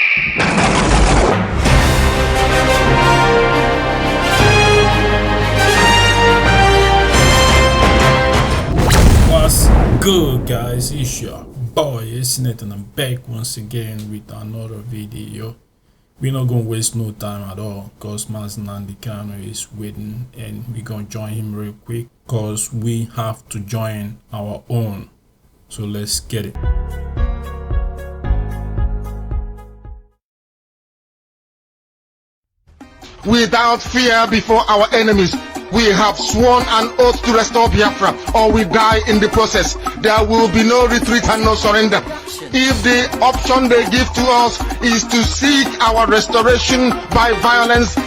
What's good, guys? It's your boy, isn't it? And I'm back once again with another video. We're not gonna waste no time at all because Mazi Kanu is waiting and we're gonna join him real quick because we have to join our own. So let's get it. Without fear before our enemies, we have sworn an oath to restore Biafra, or we die in the process. There will be no retreat and no surrender. If the option they give to us is to seek our restoration by violence,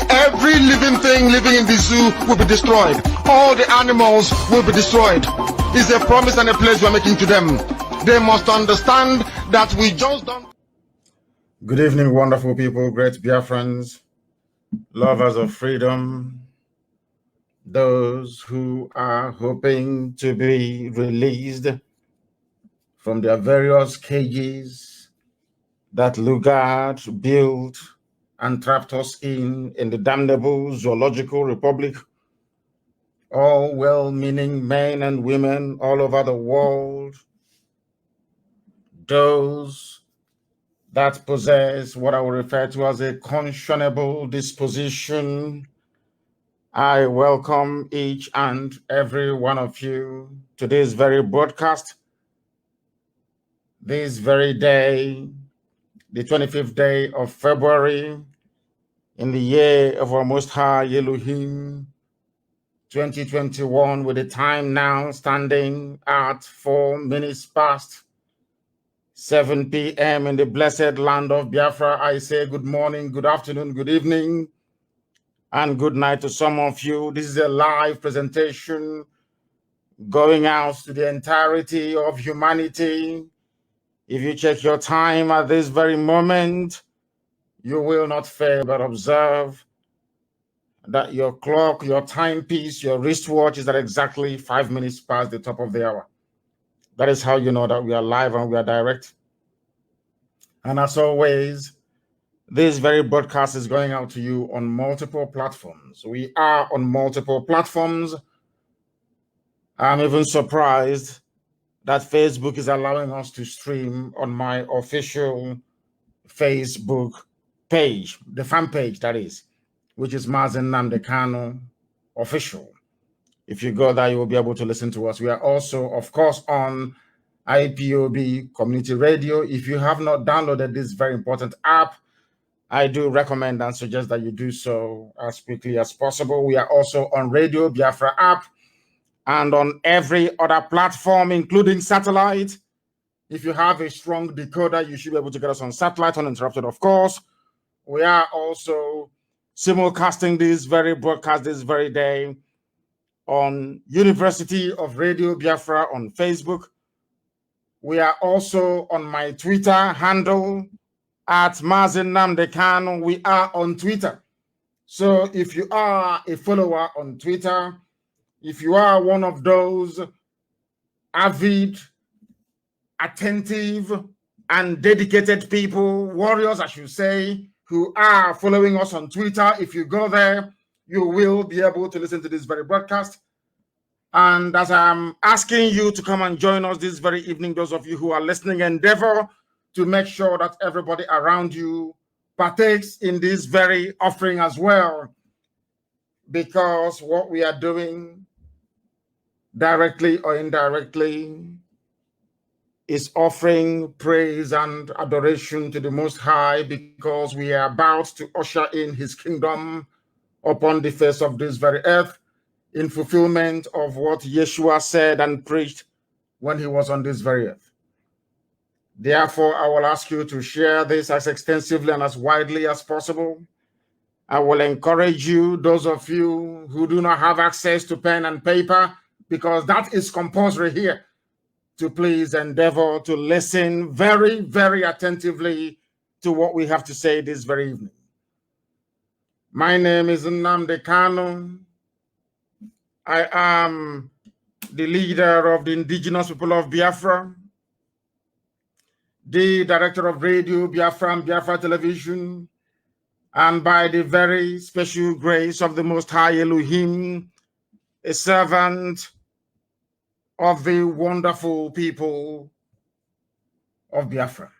every living thing living in the zoo will be destroyed. All the animals will be destroyed. It's a promise and a pledge we're making to them. They must understand that we just don't. Good evening, wonderful people, great Biafrans, lovers of freedom, those who are hoping to be released from their various cages that Lugard built and trapped us in the damnable zoological republic. All well-meaning men and women all over the world, those that possess what I will refer to as a conscionable disposition, I welcome each and every one of you to this very broadcast, this very day, the 25th day of February, in the year of our Most High Elohim, 2021, with the time now standing at 4 minutes past 7 p.m. in the blessed land of Biafra. I say good morning, good afternoon, good evening, and good night to some of you. This is a live presentation going out to the entirety of humanity. If you check your time at this very moment, you will not fail but observe that your clock, your timepiece, your wristwatch is at exactly 5 minutes past the top of the hour. That is how you know that we are live and we are direct. And as always, this very broadcast is going out to you on multiple platforms. We are on multiple platforms. I'm even surprised that Facebook is allowing us to stream on my official Facebook page, the fan page that is, which is Mazi Nnamdi Kanu official. If you go there, you will be able to listen to us. We are also, of course, on IPOB Community Radio. If you have not downloaded this very important app, I do recommend and suggest that you do so as quickly as possible. We are also on Radio Biafra app and on every other platform, including satellite. If you have a strong decoder, you should be able to get us on satellite uninterrupted, of course. We are also simulcasting this very broadcast this very day on University of Radio Biafra on Facebook. We are also on my Twitter handle at Mazi Nnamdi Kanu. We are on Twitter. So if you are a follower on Twitter, if you are one of those avid, attentive, and dedicated people, warriors, I should say, who are following us on Twitter, if you go there, you will be able to listen to this very broadcast. And as I'm asking you to come and join us this very evening, those of you who are listening, endeavor to make sure that everybody around you partakes in this very offering as well, because what we are doing, directly or indirectly, is offering praise and adoration to the Most High, because we are about to usher in his kingdom upon the face of this very earth in fulfillment of what Yeshua said and preached when he was on this very earth. Therefore, I will ask you to share this as extensively and as widely as possible. I will encourage you, those of you who do not have access to pen and paper, because that is compulsory here, to please endeavor to listen very, very attentively to what we have to say this very evening. My name is Nnamdi Kanu. I am the leader of the indigenous people of Biafra, the director of radio, Biafra, Biafra Television, and by the very special grace of the Most High Elohim, a servant of the wonderful people of Biafra.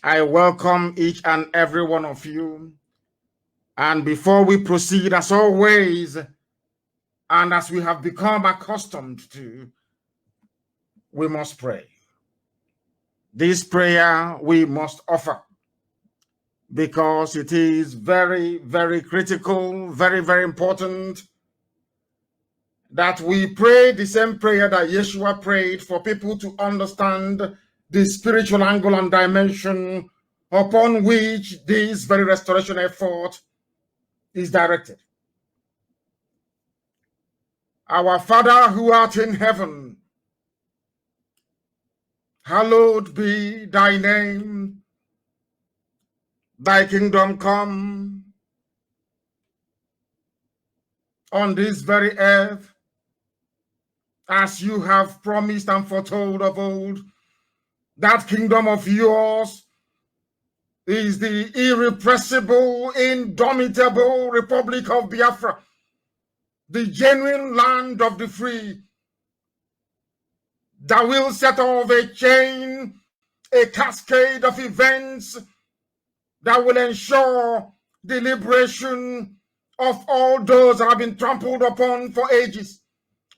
I welcome each and every one of you. And before we proceed, as always, and as we have become accustomed to, we must pray. This prayer we must offer because it is very, very critical, very, very important that we pray the same prayer that Yeshua prayed for people to understand the spiritual angle and dimension upon which this very restoration effort is directed. Our Father who art in heaven, hallowed be thy name. Thy kingdom come on this very earth as you have promised and foretold of old. That kingdom of yours is the irrepressible, indomitable Republic of Biafra, the genuine land of the free, that will set off a chain, a cascade of events that will ensure the liberation of all those that have been trampled upon for ages.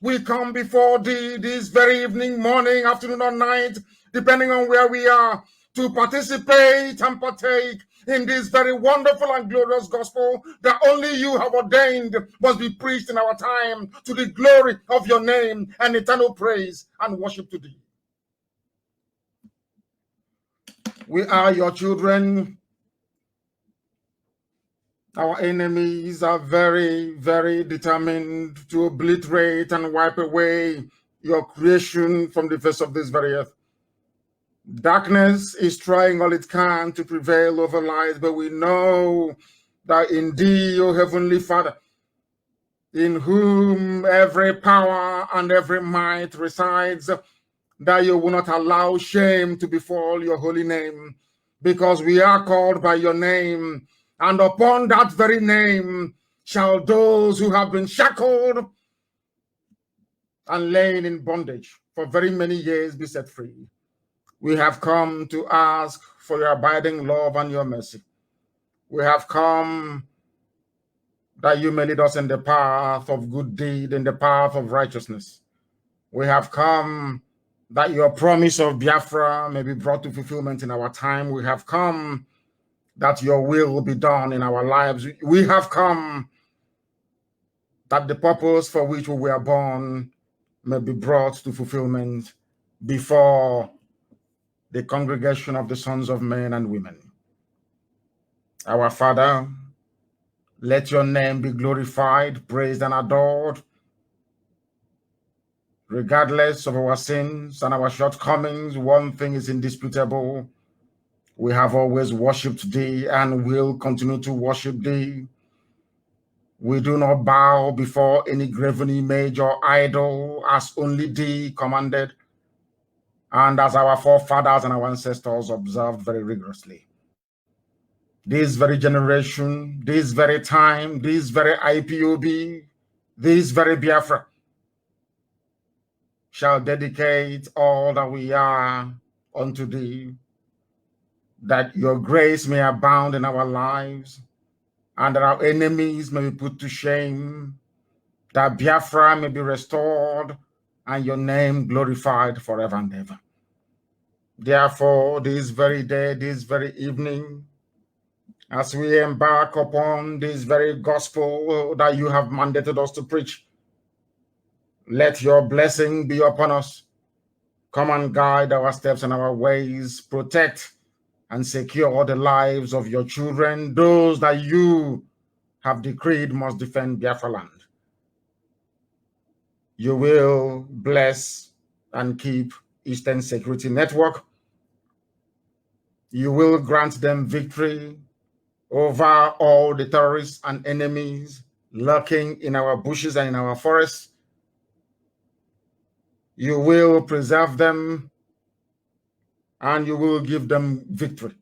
We come before thee this very evening, morning, afternoon, or night, depending on where we are, to participate and partake in this very wonderful and glorious gospel that only you have ordained must be preached in our time to the glory of your name and eternal praise and worship to thee. We are your children. Our enemies are very, very determined to obliterate and wipe away your creation from the face of this very earth. Darkness is trying all it can to prevail over light, but we know that in thee, O Heavenly Father, in whom every power and every might resides, that you will not allow shame to befall your holy name, because we are called by your name. And upon that very name shall those who have been shackled and lain in bondage for very many years be set free. We have come to ask for your abiding love and your mercy. We have come that you may lead us in the path of good deed, in the path of righteousness. We have come that your promise of Biafra may be brought to fulfillment in our time. We have come that your will be done in our lives. We have come that the purpose for which we were born may be brought to fulfillment before the congregation of the sons of men and women. Our Father, let your name be glorified, praised, and adored, regardless of our sins and our shortcomings. One thing is indisputable: we have always worshipped thee and will continue to worship thee. We do not bow before any graven image or idol, as only thee commanded, and as our forefathers and our ancestors observed very rigorously. This very generation, this very time, this very IPOB, this very Biafra shall dedicate all that we are unto thee, that your grace may abound in our lives, and that our enemies may be put to shame, that Biafra may be restored, and your name glorified forever and ever. Therefore, this very day, this very evening, as we embark upon this very gospel that you have mandated us to preach, let your blessing be upon us. Come and guide our steps and our ways, protect and secure the lives of your children, those that you have decreed must defend Biafra land. You will bless and keep Eastern Security Network. You will grant them victory over all the terrorists and enemies lurking in our bushes and in our forests. You will preserve them and you will give them victory.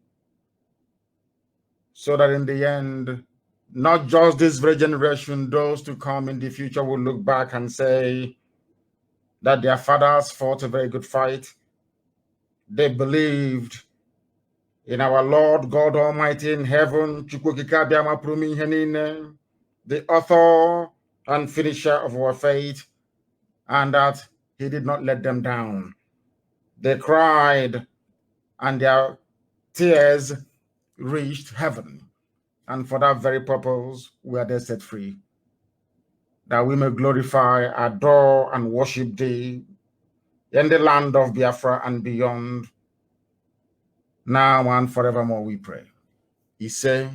So that in the end, not just this very generation, those to come in the future will look back and say that their fathers fought a very good fight. They believed in our Lord God Almighty in heaven, the author and finisher of our faith, and that he did not let them down. They cried, and their tears reached heaven. And for that very purpose, we are there set free, that we may glorify, adore, and worship thee in the land of Biafra and beyond, now and forevermore, we pray. He say,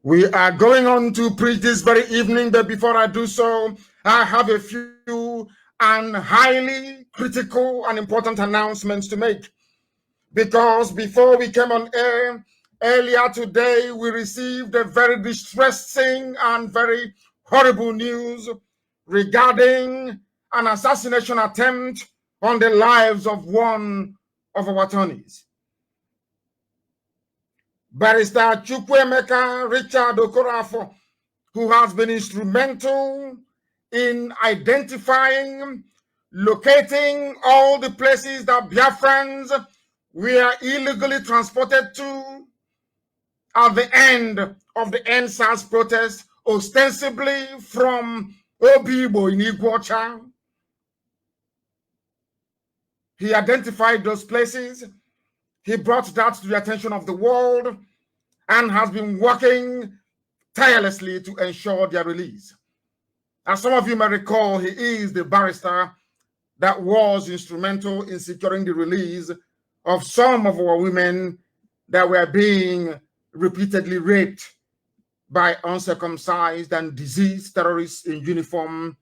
we are going on to preach this very evening, but before I do so, I have a few and highly critical and important announcements to make. Because before we came on air, earlier today, we received a very distressing and very horrible news regarding an assassination attempt on the lives of one of our attorneys. Barrister Chukwuemeka Richard Okorafor, who has been instrumental in identifying, locating all the places that Biafrans were illegally transported to at the end of the NSAS protest, ostensibly from Obibo in Iguacha. He identified those places. He brought that to the attention of the world and has been working tirelessly to ensure their release. As some of you may recall, he is the barrister that was instrumental in securing the release of some of our women that were being repeatedly raped by uncircumcised and diseased terrorists in uniform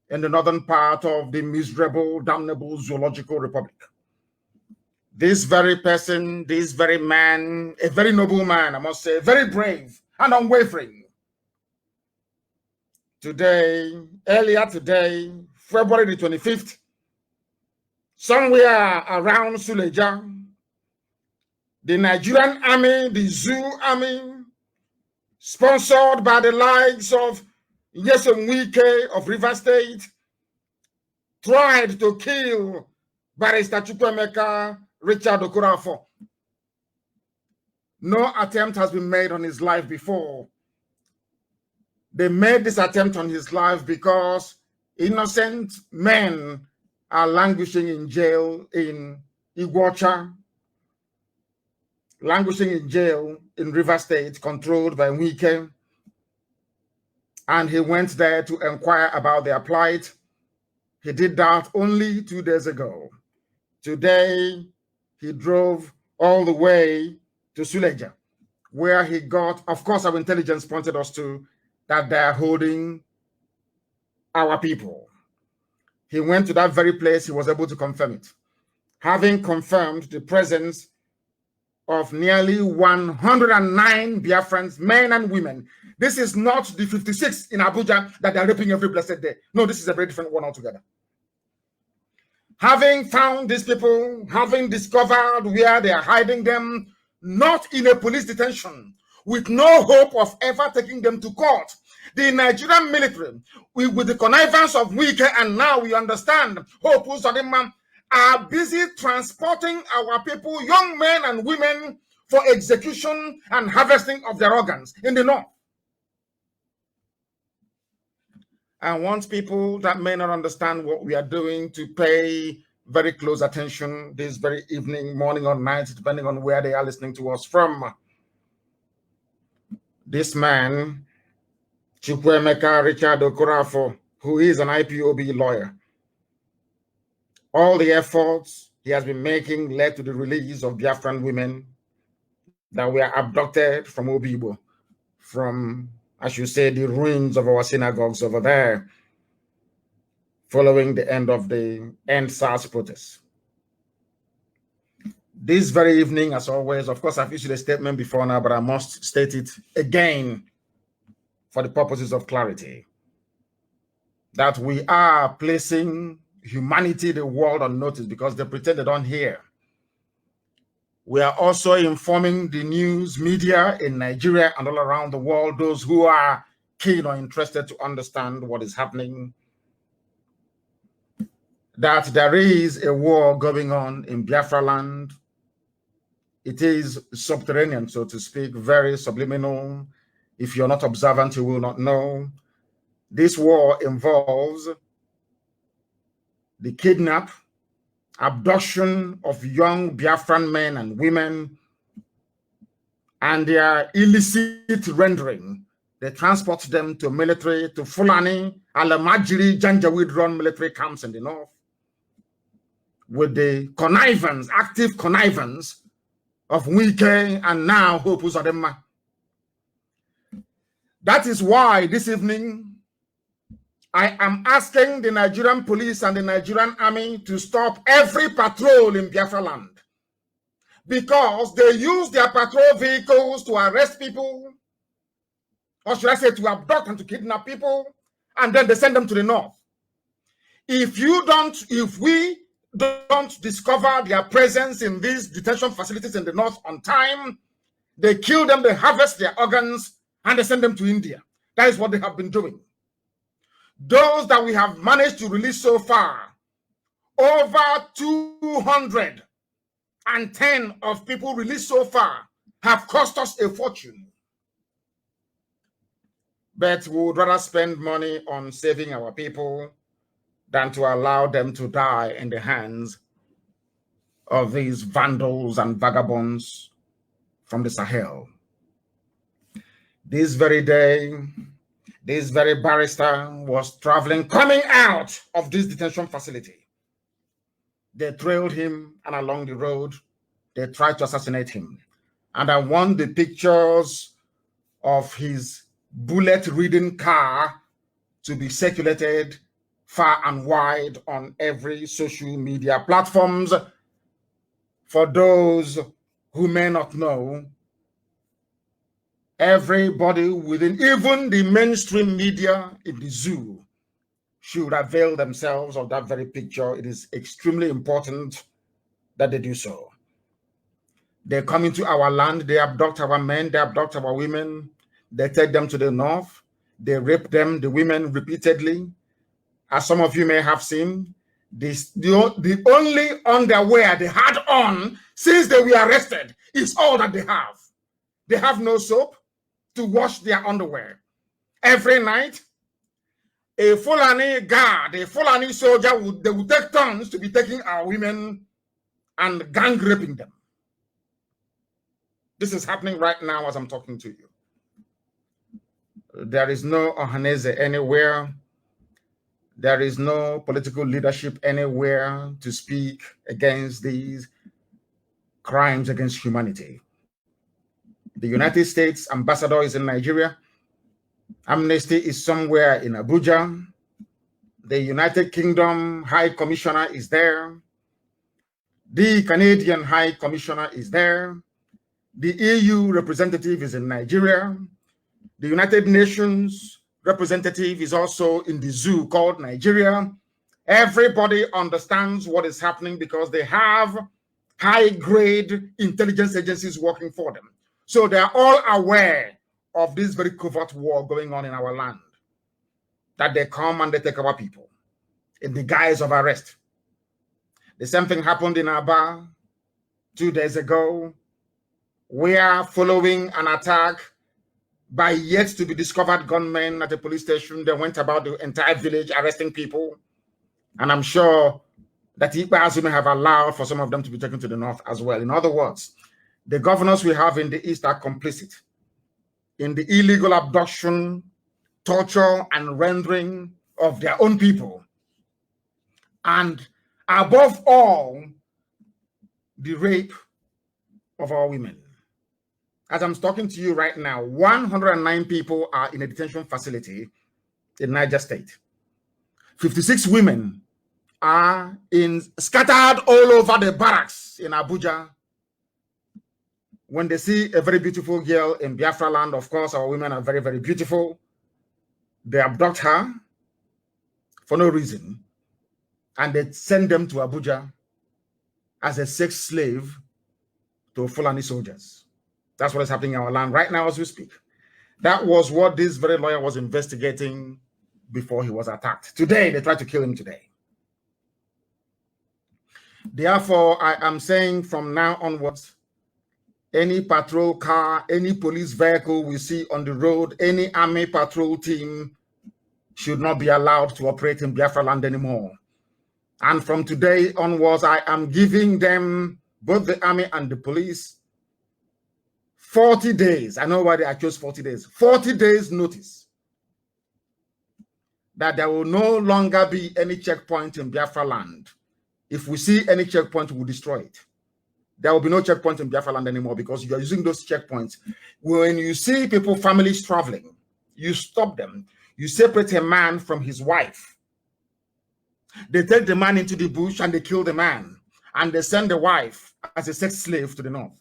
in the northern part of the miserable, damnable Zoological Republic. This very person, this very man, a very noble man, I must say, very brave and unwavering. Today, earlier today, February the 25th, somewhere around Suleja, the Nigerian army, the Zoo army, sponsored by the likes of Nyesom Wike of River State, tried to kill Barrister Chukwuemeka Richard Okorafor. No attempt has been made on his life before. They made this attempt on his life because innocent men are languishing in jail in Iguacha, languishing in jail in River State, controlled by Wike. And he went there to inquire about their plight. He did that only 2 days ago. Today, he drove all the way to Suleja, where he got, of course, our intelligence pointed us to that they're holding our people. He went to that very place, he was able to confirm it. Having confirmed the presence of nearly 109 Biafrans, men and women. This is not the 56 in Abuja that they're raping every blessed day. No, this is a very different one altogether. Having found these people, having discovered where they are hiding them, not in a police detention, with no hope of ever taking them to court, the Nigerian military, with the connivance of Wike, and now we understand, Hope Uzodinma, are busy transporting our people, young men and women, for execution and harvesting of their organs in the north. I want people that may not understand what we are doing to pay very close attention this very evening, morning, or night, depending on where they are listening to us from. This man, Chukwuemeka Richard Okorafor, who is an IPOB lawyer, all the efforts he has been making led to the release of Biafran women that were abducted from Obibo, from, I should say, the ruins of our synagogues over there, following the end of the NSAS protest. This very evening, as always, of course, I've issued a statement before now, but I must state it again for the purposes of clarity, that we are placing humanity, the world on notice because they pretend they don't hear. We are also informing the news media in Nigeria and all around the world, those who are keen or interested to understand what is happening, that there is a war going on in Biafra land. It is subterranean, so to speak, very subliminal. If you're not observant, you will not know. This war involves the kidnap, abduction of young Biafran men and women, and their illicit rendering. They transport them to military, to Fulani, Alamajiri, Janjaweed-run military camps in the north, with the connivance, active connivance of Wike and now Hope Uzodinma. That is why this evening I am asking the Nigerian police and the Nigerian army to stop every patrol in Biafra land, because they use their patrol vehicles to arrest people, or should I say to abduct and to kidnap people, and then they send them to the north. If we don't discover their presence in these detention facilities in the north on time, they kill them, they harvest their organs, and they send them to India. That is what they have been doing. Those that we have managed to release so far, over 210 of people released so far, have cost us a fortune. But we would rather spend money on saving our people than to allow them to die in the hands of these vandals and vagabonds from the Sahel. This very day, this very barrister was traveling, coming out of this detention facility. They trailed him, and along the road, they tried to assassinate him. And I want the pictures of his bullet-ridden car to be circulated far and wide on every social media platforms. For those who may not know, everybody within, even the mainstream media in the zoo, should avail themselves of that very picture. It is extremely important that they do so. They come into our land, they abduct our men, they abduct our women, they take them to the north, they rape them, the women, repeatedly. As some of you may have seen, the only underwear they had on since they were arrested is all that they have. They have no soap to wash their underwear. Every night, a Fulani guard, a Fulani soldier, they would take turns to be taking our women and gang raping them. This is happening right now as I'm talking to you. There is no Ohaneze anywhere. There is no political leadership anywhere to speak against these crimes against humanity. The United States ambassador is in Nigeria. Amnesty is somewhere in Abuja. The United Kingdom High Commissioner is there. The Canadian High Commissioner is there. The EU representative is in Nigeria. The United Nations representative is also in the zoo called Nigeria. Everybody understands what is happening because they have high-grade intelligence agencies working for them. So they are all aware of this very covert war going on in our land, that they come and they take our people in the guise of arrest. The same thing happened in Aba 2 days ago. We are following an attack by yet to be discovered gunmen at a police station. They went about the entire village arresting people. And I'm sure that Ikpa may have allowed for some of them to be taken to the north as well. In other words, the governors we have in the east are complicit in the illegal abduction, torture, and rendering of their own people. And above all, the rape of our women. As I'm talking to you right now, 109 people are in a detention facility in Niger State. 56 women are scattered all over the barracks in Abuja. When they see a very beautiful girl in Biafra land, of course, our women are very, very beautiful. They abduct her for no reason. and they send them to Abuja as a sex slave to Fulani soldiers. That's what is happening in our land right now as we speak. That was what this very lawyer was investigating before he was attacked. Today, they tried to kill him today. Therefore, I am saying from now onwards, any patrol car, any police vehicle we see on the road, any army patrol team should not be allowed to operate in Biafra land anymore. And from today onwards, I am giving them, both the army and the police, 40 days. I know why I chose 40 days. 40 days notice that there will no longer be any checkpoint in Biafra land. If we see any checkpoint, we'll destroy it. There will be no checkpoint in Biafra land anymore because you are using those checkpoints. When you see people, families traveling, you stop them. You separate a man from his wife. They take the man into the bush and they kill the man. And they send the wife as a sex slave to the north.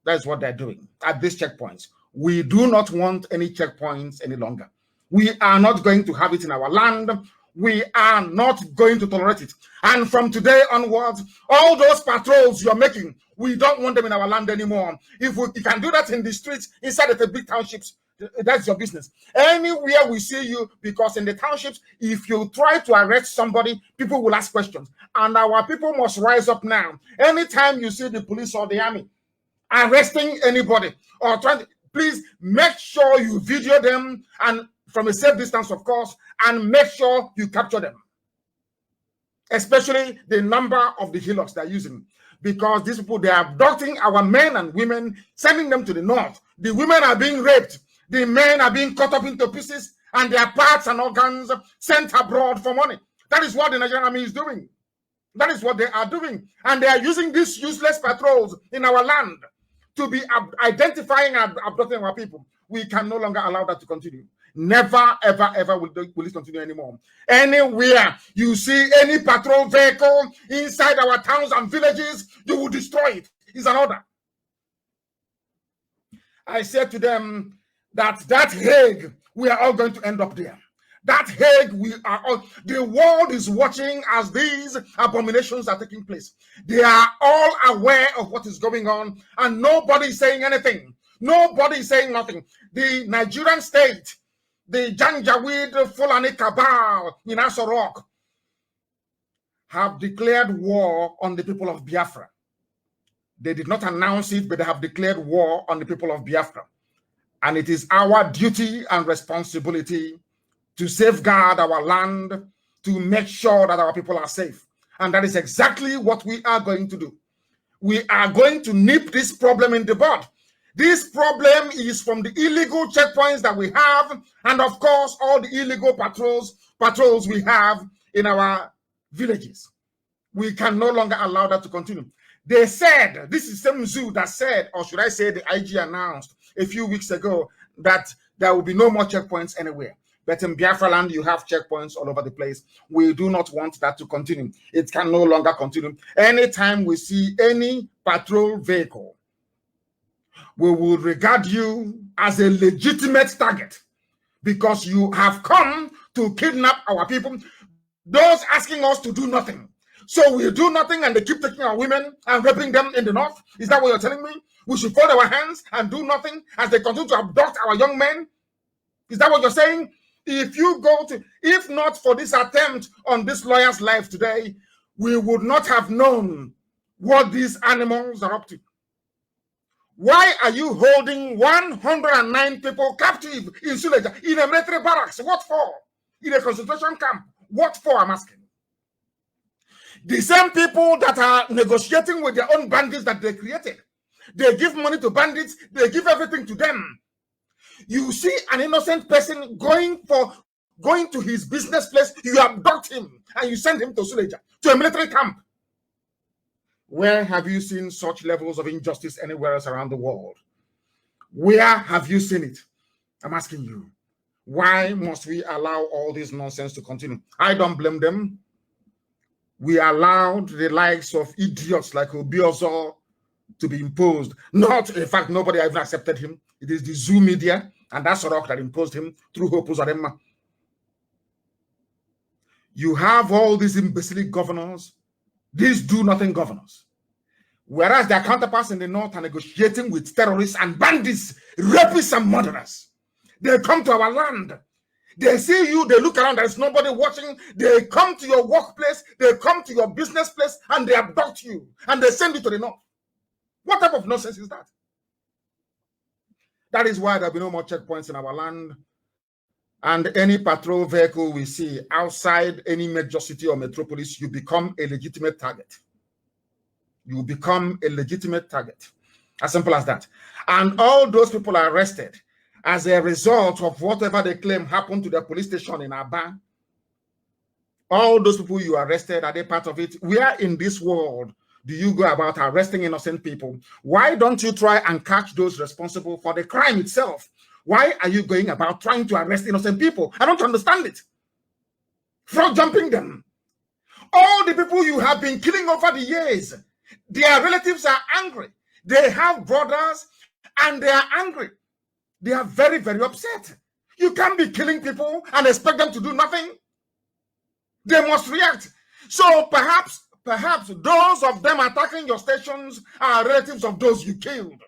That's what they're doing at these checkpoints. We do not want any checkpoints any longer. We are not going to have it in our land. We are not going to tolerate it. And from today onwards, all those patrols you're making, we don't want them in our land anymore. If we can do that in the streets, inside of the big townships, that's your business. Anywhere we see you, because in the townships, if you try to arrest somebody, people will ask questions. And our people must rise up now. Anytime you see the police or the army arresting anybody or trying to, please make sure you video them, and from a safe distance, of course, and make sure you capture them. Especially the number of the hillocks they're using. Because these people, they are abducting our men and women, sending them to the north. The women are being raped. The men are being cut up into pieces, and their parts and organs sent abroad for money. That is what the Nigerian army is doing. That is what they are doing. And they are using these useless patrols in our land to be identifying and abducting our people. We can no longer allow that to continue. Never, ever, ever will this continue anymore. Anywhere you see any patrol vehicle inside our towns and villages, you will destroy it. It's an order. I said to them that Hague, we are all going to end up there. That Hague, we are all, the world is watching as these abominations are taking place. They are all aware of what is going on, and nobody is saying anything. Nobody is saying nothing. The Nigerian state, the Janjaweed Fulani cabal in Aso Rock have declared war on the people of Biafra. They did not announce it, but they have declared war on the people of Biafra. And it is our duty and responsibility to safeguard our land, to make sure that our people are safe. And that is exactly what we are going to do. We are going to nip this problem in the bud. This problem is from the illegal checkpoints that we have, and of course, all the illegal patrols we have in our villages. We can no longer allow that to continue. They said, this is the same zoo that said, or should I say the IG announced a few weeks ago, that there will be no more checkpoints anywhere. But in Biafra land, you have checkpoints all over the place. We do not want that to continue. It can no longer continue. Anytime we see any patrol vehicle, we will regard you as a legitimate target because you have come to kidnap our people, those asking us to do nothing. So we do nothing and they keep taking our women and raping them in the north. Is that what you're telling me? We should fold our hands and do nothing as they continue to abduct our young men? Is that what you're saying? If you go to, if not for this attempt on this lawyer's life today, we would not have known what these animals are up to. Why are you holding 109 people captive in Suleja, in a military barracks? What for? In a concentration camp? What for, I'm asking? The same people that are negotiating with their own bandits that they created. They give money to bandits, they give everything to them. You see an innocent person going to his business place, you abduct him and you send him to Suleja, to a military camp. Where have you seen such levels of injustice anywhere else around the world? Where have you seen it? I'm asking you. Why must we allow all this nonsense to continue? I don't blame them. We allowed the likes of idiots like Obiozo to be imposed. Not, in fact, nobody ever accepted him. It is the Zoo media and that's Rock that imposed him through Hope Uzadema. You have all these imbecile governors, these do-nothing governors, whereas their counterparts in the north are negotiating with terrorists and bandits, rapists and murderers. They come to our land. They see you, they look around, there's nobody watching. They come to your workplace, they come to your business place, and they abduct you, and they send you to the north. What type of nonsense is that? That is why there'll be no more checkpoints in our land. And any patrol vehicle we see outside any major city or metropolis, you become a legitimate target. You become a legitimate target. As simple as that. And all those people are arrested as a result of whatever they claim happened to the police station in Aba. All those people you arrested, are they part of it? Where in this world do you go about arresting innocent people? Why don't you try and catch those responsible for the crime itself? Why are you going about trying to arrest innocent people? I don't understand it. Frog jumping them. All the people you have been killing over the years, their relatives are angry. They have brothers and they are angry. They are very, very upset. You can't be killing people and expect them to do nothing. They must react. So perhaps those of them attacking your stations are relatives of those you killed.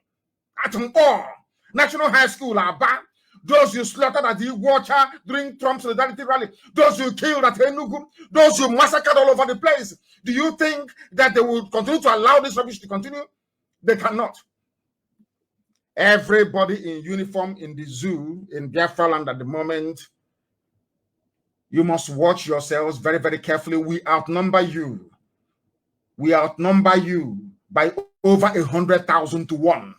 At Nkor, National High School, Aba, those you slaughtered at the Watcher during Trump's solidarity rally, those you killed at Enugu, those you massacred all over the place. Do you think that they will continue to allow this rubbish to continue? They cannot. Everybody in uniform in the zoo in Biafra land at the moment, you must watch yourselves very, very carefully. We outnumber you. We outnumber you by over 100,000 to 1.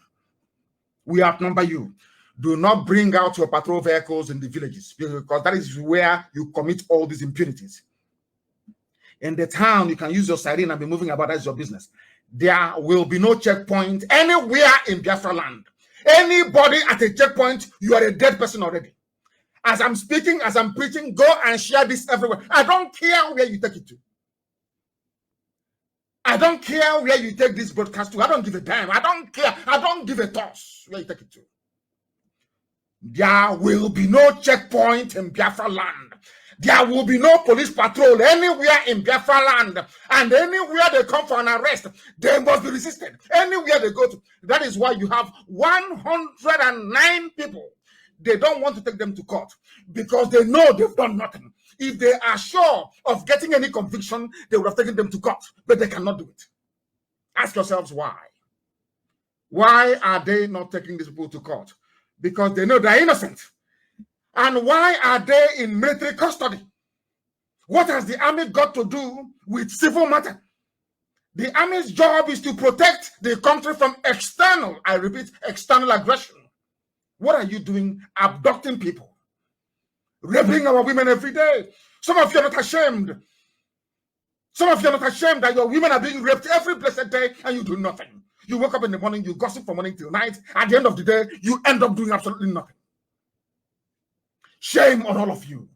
We outnumber you. Do not bring out your patrol vehicles in the villages, because that is where you commit all these impunities. In the town, you can use your siren and be moving about. That's your business. There will be no checkpoint anywhere in Biafra land. Anybody at a checkpoint, you are a dead person already. As I'm speaking, as I'm preaching, go and share this everywhere. I don't care where you take it to. I don't care where you take this broadcast to. I don't give a damn. I don't care. I don't give a toss where you take it to. There will be no checkpoint in Biafra land. There will be no police patrol anywhere in Biafra land. And anywhere they come for an arrest, they must be resisted. Anywhere they go to. That is why you have 109 people. They don't want to take them to court because they know they've done nothing. If they are sure of getting any conviction, they would have taken them to court, but they cannot do it. Ask yourselves why. Why are they not taking these people to court? Because they know they're innocent. And why are they in military custody? What has the army got to do with civil matter? The army's job is to protect the country from external, I repeat, external aggression. What are you doing? Abducting people. Raping our women every day. Some of you are not ashamed. Some of you are not ashamed that your women are being raped every blessed day and you do nothing. You wake up in the morning, you gossip from morning till night. At the end of the day, you end up doing absolutely nothing. Shame on all of you.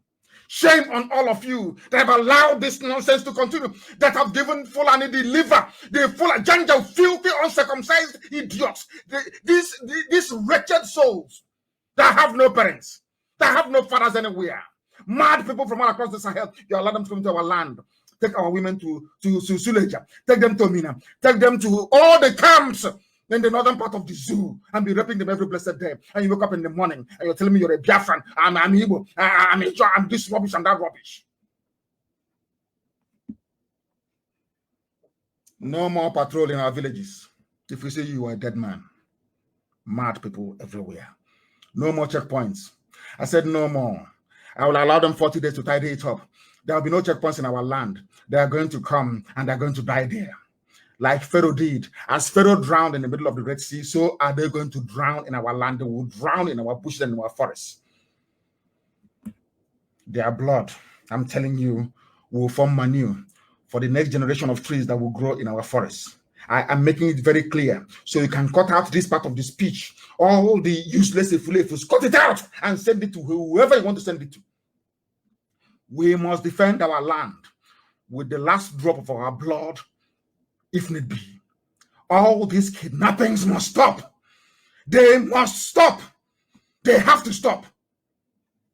Shame on all of you that have allowed this nonsense to continue, that have given Fulani the liver, the full agenda, filthy, uncircumcised idiots, these wretched souls that have no parents, that have no fathers anywhere, mad people from all across the Sahel. You allow them to come into our land. Take our women to Suleja, take them to Mina, take them to all the camps in the northern part of the zoo and be raping them every blessed day. And you wake up in the morning and you're telling me you're a Biafran, I'm Igbo, I'm this rubbish and that rubbish. No more patrol in our villages. If we say you are a dead man, mad people everywhere. No more checkpoints. I said no more. I will allow them 40 days to tidy it up. There will be no checkpoints in our land. They are going to come and they're going to die there. Like Pharaoh did. As Pharaoh drowned in the middle of the Red Sea, so are they going to drown in our land. They will drown in our bushes and in our forests. Their blood, I'm telling you, will form manure for the next generation of trees that will grow in our forests. I am making it very clear. So you can cut out this part of the speech. All the useless ifus, cut it out and send it to whoever you want to send it to. We must defend our land with the last drop of our blood, if need be. All these kidnappings must stop. They must stop. They have to stop.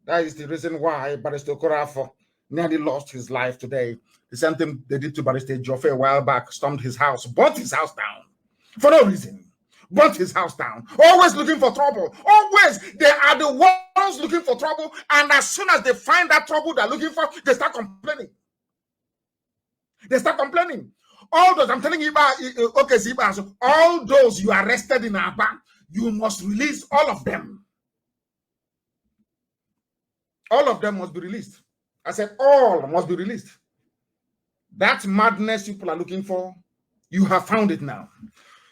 That is the reason why Barrister Korafo nearly lost his life today. The same thing they did to Barrister Joffrey a while back, stormed his house, burnt his house down for no reason. Burnt his house down. Always looking for trouble. Always, they are the ones looking for trouble. And as soon as they find that trouble they're looking for, they start complaining. They start complaining. All those, I'm telling you about, okay, see, all those you arrested in Aba, you must release all of them. All of them must be released. I said all must be released. That madness people are looking for, you have found it now.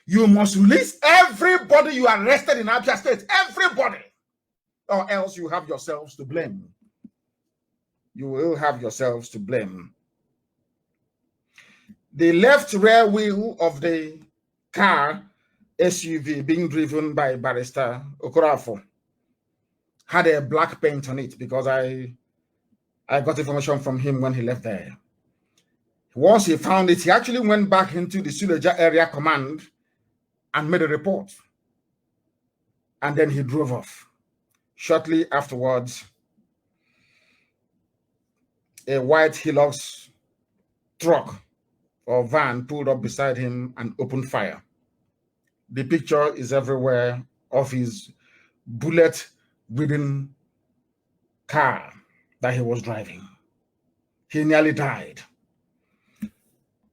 You must release everybody you arrested in Abia State. Everybody. Or else you have yourselves to blame. You will have yourselves to blame. The left rear wheel of the car SUV being driven by Barrister Okorafor had a black paint on it because I got information from him when he left there. Once he found it, he actually went back into the Suleja Area Command and made a report. And then he drove off. Shortly afterwards, a white Hilux truck or van pulled up beside him and opened fire. The picture is everywhere of his bullet-ridden car that he was driving. He nearly died.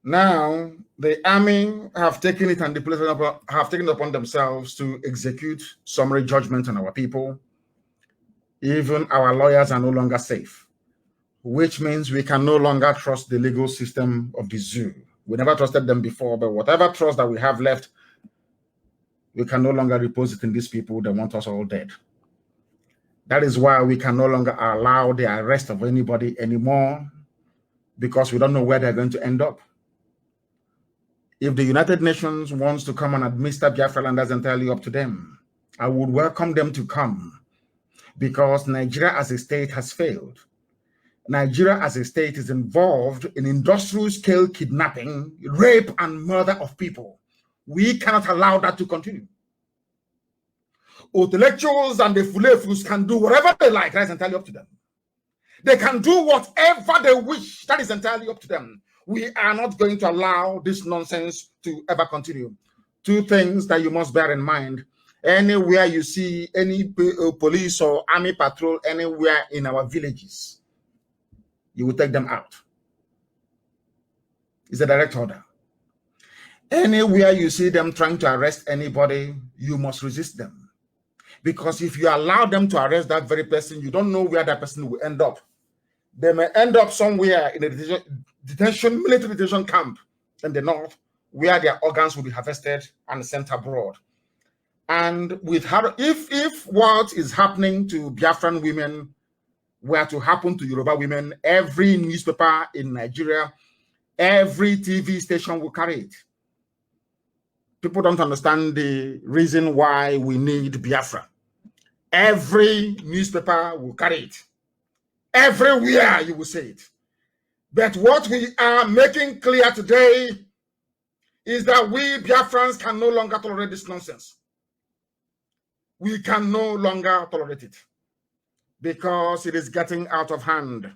Now, the army have taken it and the police have taken it upon themselves to execute summary judgment on our people. Even our lawyers are no longer safe, which means we can no longer trust the legal system of the zoo. We never trusted them before, but whatever trust that we have left, we can no longer repose it in these people that want us all dead. That is why we can no longer allow the arrest of anybody anymore, because we don't know where they're going to end up. If the United Nations wants to come and administer Biafra land, that's entirely up to them. I would welcome them to come, because Nigeria as a state has failed. Nigeria as a state is involved in industrial scale kidnapping, rape, and murder of people. We cannot allow that to continue. Intellectuals and the Fulefus can do whatever they like. That is entirely up to them. They can do whatever they wish. That is entirely up to them. We are not going to allow this nonsense to ever continue. Two things that you must bear in mind. Anywhere you see any police or army patrol anywhere in our villages, you will take them out. It's a direct order. Anywhere you see them trying to arrest anybody, you must resist them. Because if you allow them to arrest that very person, you don't know where that person will end up. They may end up somewhere in a military detention camp in the north, where their organs will be harvested and sent abroad. And with her, if what is happening to Biafran women were to happen to Yoruba women, every newspaper in Nigeria, every TV station will carry it. People don't understand the reason why we need Biafra. Every newspaper will carry it. Everywhere you will say it. But what we are making clear today is that we Biafrans can no longer tolerate this nonsense. We can no longer tolerate it because it is getting out of hand.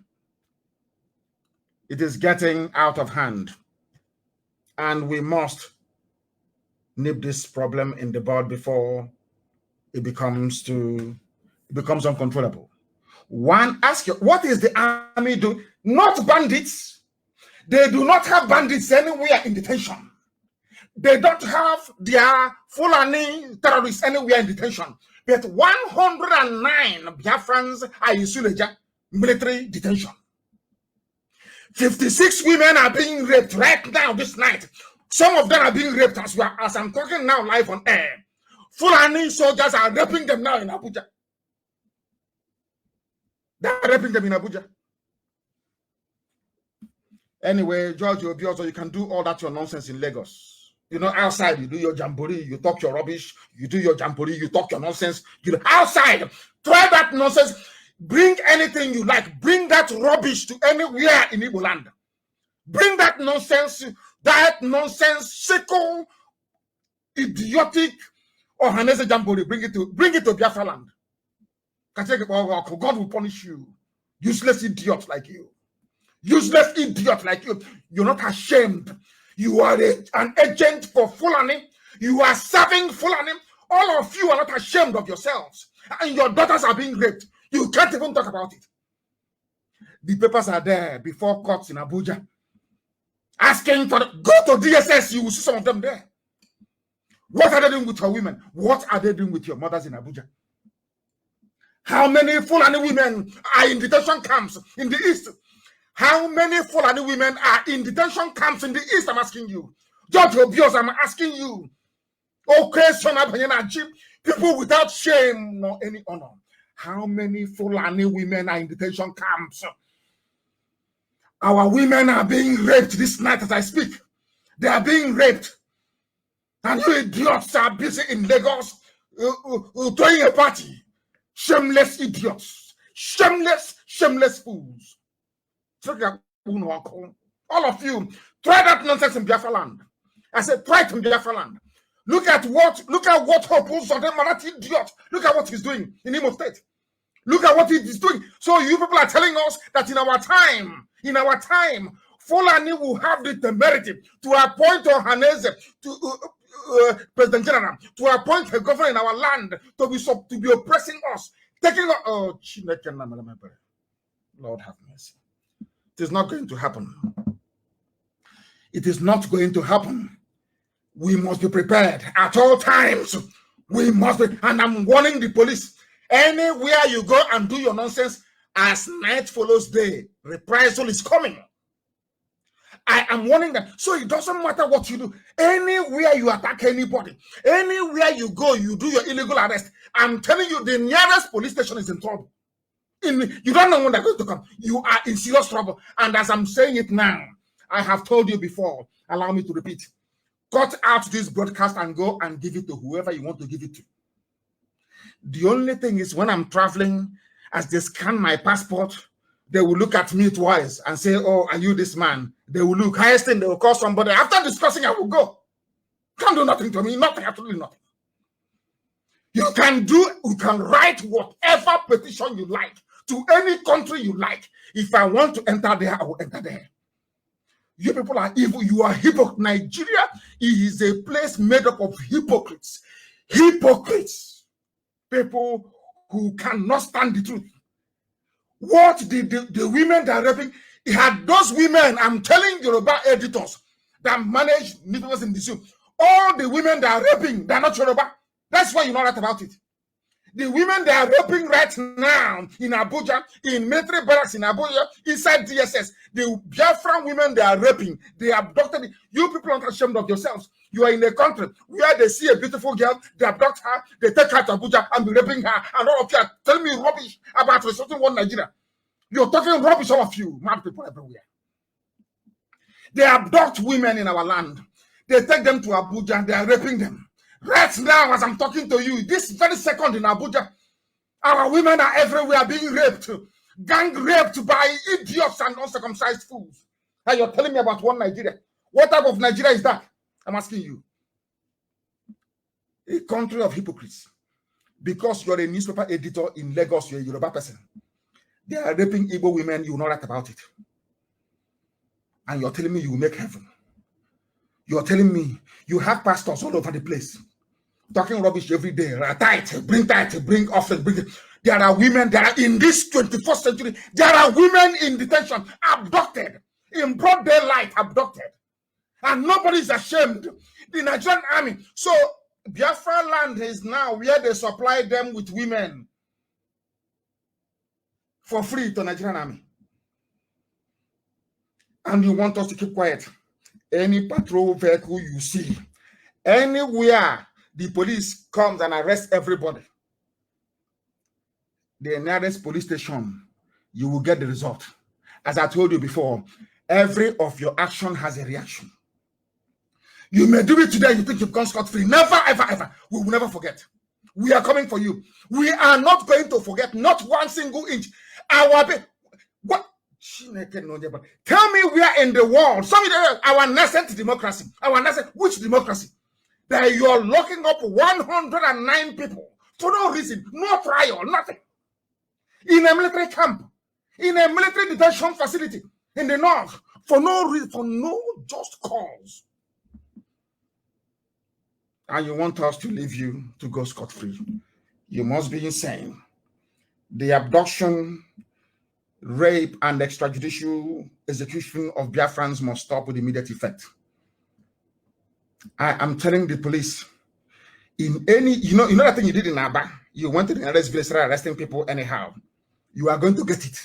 It is getting out of hand. And we must nip this problem in the bud before it becomes uncontrollable. One, ask you, what is the army doing? Not bandits. They do not have bandits anywhere in detention. They don't have their Fulani terrorists anywhere in detention. But 109 Biafrans are in Suleja military detention. 56 women are being raped right now this night. Some of them are being raped as I'm talking now live on air. Fulani soldiers are raping them now in Abuja. They're raping them in Abuja. Anyway, George Obiozo, you can do all that your nonsense in Lagos. You know, outside you do your jamboree, you talk your rubbish, you do your jamboree, you talk your nonsense. You know, outside, try that nonsense. Bring anything you like. Bring that rubbish to anywhere in Igbo land. Bring that nonsensical, idiotic, or Hanese jamboree. Bring it to Biafra land. God will punish you, useless idiots like you. Useless idiot like you. You're not ashamed. You are an agent for Fulani. You are serving Fulani. All of you are not ashamed of yourselves. And your daughters are being raped. You can't even talk about it. The papers are there before courts in Abuja. Asking for go to DSS, you will see some of them there. What are they doing with your women? What are they doing with your mothers in Abuja? How many Fulani women are in detention camps in the east? How many Fulani women are in detention camps in the east? I'm asking you. Judge Obios, I'm asking you. Okay, son of people without shame nor any honor. How many Fulani women are in detention camps? Our women are being raped this night as I speak. They are being raped. And you idiots are busy in Lagos throwing a party. Shameless idiots. Shameless fools. All of you, try that nonsense in Biafra land. I said, try it in Biafra land. Look at what Hope Uzodinma, that idiot. Look at what he's doing in Imo State. Look at what he's doing. So you people are telling us that in our time, Fulani will have the temerity to appoint Ohaneze to President General, to appoint a governor in our land to be oppressing us, taking Lord have mercy. It is not going to happen. It is not going to happen. We must be prepared at all times. We must be, and I'm warning the police. Anywhere you go and do your nonsense, as night follows day, reprisal is coming. I am warning them. So it doesn't matter what you do. Anywhere you attack anybody, anywhere you go, you do your illegal arrest. I'm telling you, the nearest police station is in trouble. You don't know when they're going to come. You are in serious trouble. And as I'm saying it now, I have told you before, allow me to repeat. Cut out this broadcast and go and give it to whoever you want to give it to. The only thing is when I'm traveling, as they scan my passport, they will look at me twice and say, oh, are you this man? They will look. Highest thing, they will call somebody. After discussing, I will go. Can't do nothing to me. Nothing, absolutely nothing. You can write whatever petition you like to any country you like. If I want to enter there, I will enter there. You people are evil. You are hypocrites. Nigeria is a place made up of hypocrites. Hypocrites. People who cannot stand the truth. What the women that are raping, it had those women, I'm telling Yoruba editors that manage newspapers in the zoo, all the women that are raping, they're not Yoruba. That's why you know right about it. The women that are raping right now in Abuja, in military barracks in Abuja, inside DSS, the Biafran women they are raping, they abducted. You people are not ashamed of yourselves. You are in a country where they see a beautiful girl, they abduct her, they take her to Abuja and be raping her, and all of you are telling me rubbish about resorting one Nigeria. You're talking rubbish, all of you, mad people everywhere. They abduct women in our land. They take them to Abuja, they are raping them. Right now, as I'm talking to you, this very second in Abuja, our women are everywhere being raped, gang raped by idiots and uncircumcised fools. And you're telling me about one Nigeria. What type of Nigeria is that? I'm asking you. A country of hypocrites. Because you're a newspaper editor in Lagos, you're a Yoruba person. They are raping Igbo women, you know right about it. And you're telling me you will make heaven. You're telling me you have pastors all over the place talking rubbish every day. Bring offering, bring it. There are women that are in this 21st century. There are women in detention, abducted, in broad daylight, abducted. And nobody is ashamed. The Nigerian army. So Biafra land is now where they supply them with women for free to Nigerian army. And you want us to keep quiet. Any patrol vehicle you see, anywhere the police comes and arrests everybody, the nearest police station, you will get the result. As I told you before, every of your action has a reaction. You may do it today, you think you've gone scot-free. Never, ever, ever. We will never forget. We are coming for you. We are not going to forget, not one single inch. What? Tell me where in the world, our nascent democracy, which democracy? That you're locking up 109 people for no reason, no trial, nothing. In a military camp, in a military detention facility, in the north for no reason, for no just cause. And you want us to leave you to go scot-free. You must be insane. The abduction, rape, and extrajudicial execution of Biafrans must stop with immediate effect. I am telling the police, in any, you know that thing you did in Aba, you went to the arrest village, started arresting people anyhow. You are going to get it.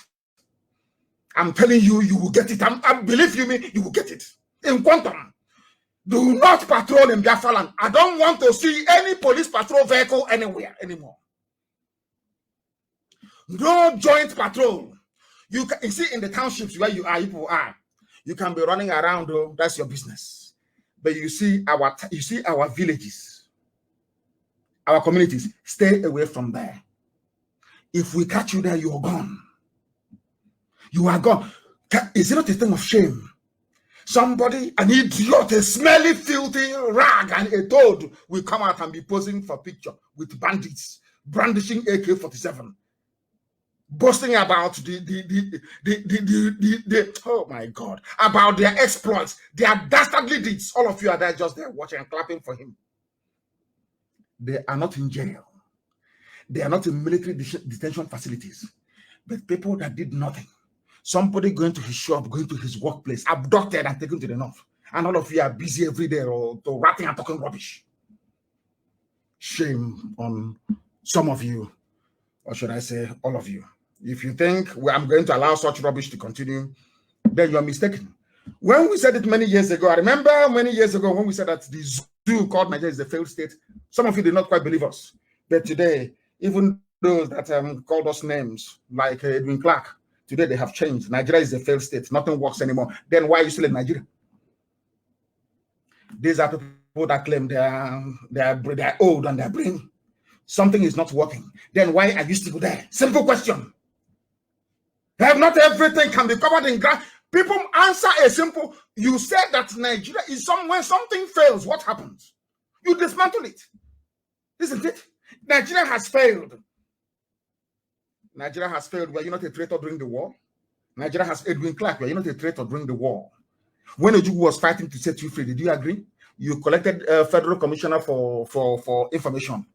I'm telling you, you will get it. Believe you me, you will get it. In quantum. Do not patrol in Biafra land. I don't want to see any police patrol vehicle anywhere anymore. No joint patrol. You see, in the townships where you are, you can be running around, though, that's your business. But you see our villages, our communities, stay away from there. If we catch you there, you are gone. You are gone. Is it not a thing of shame? Somebody, an idiot, a smelly, filthy rag, and a toad will come out and be posing for a picture with bandits, brandishing AK-47, boasting about oh my God, about their exploits, their dastardly deeds. All of you are there just there watching and clapping for him. They are not in jail. They are not in military detention facilities, but people that did nothing. Somebody going to his shop, going to his workplace, abducted and taken to the north. And all of you are busy every day or ratting and talking rubbish. Shame on some of you, or should I say all of you. If you think I'm going to allow such rubbish to continue, then you're mistaken. When we said it many years ago, I remember many years ago when we said that the zoo called Nigeria is a failed state, some of you did not quite believe us. But today, even those that called us names, like Edwin Clark, today they have changed. Nigeria is a failed state. Nothing works anymore. Then why are you still in Nigeria? These are people that claim they are old and their brain. Something is not working. Then why are you still there? Simple question. Not everything can be covered in grass. People answer a simple. You said that Nigeria is somewhere something fails. What happens? You dismantle it. Isn't it? Nigeria has failed. Nigeria has failed. Were you not a traitor during the war? Nigeria has Edwin Clark. Were you not a traitor during the war? When Ojukwu was fighting to set you free, did you agree? You collected a federal commissioner for information.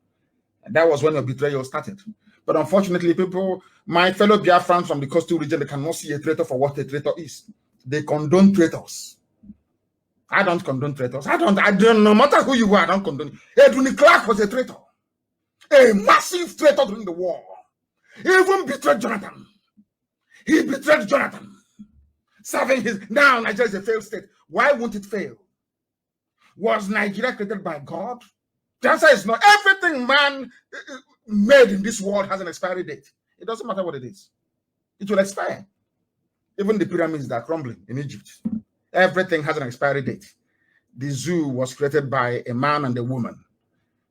And that was when your betrayal started. But unfortunately, people, my fellow Biafrans from the coastal region, they cannot see a traitor for what a traitor is. They condone traitors. I don't condone traitors. I don't, no matter who you are, I don't condone. Edwin Clark was a traitor. A massive traitor during the war. He even betrayed Jonathan. He betrayed Jonathan. Serving his... Now Nigeria is a failed state. Why won't it fail? Was Nigeria created by God? The answer is no. Everything man made in this world has an expiry date. It doesn't matter what it is. It will expire. Even the pyramids that are crumbling in Egypt. Everything has an expiry date. The zoo was created by a man and a woman.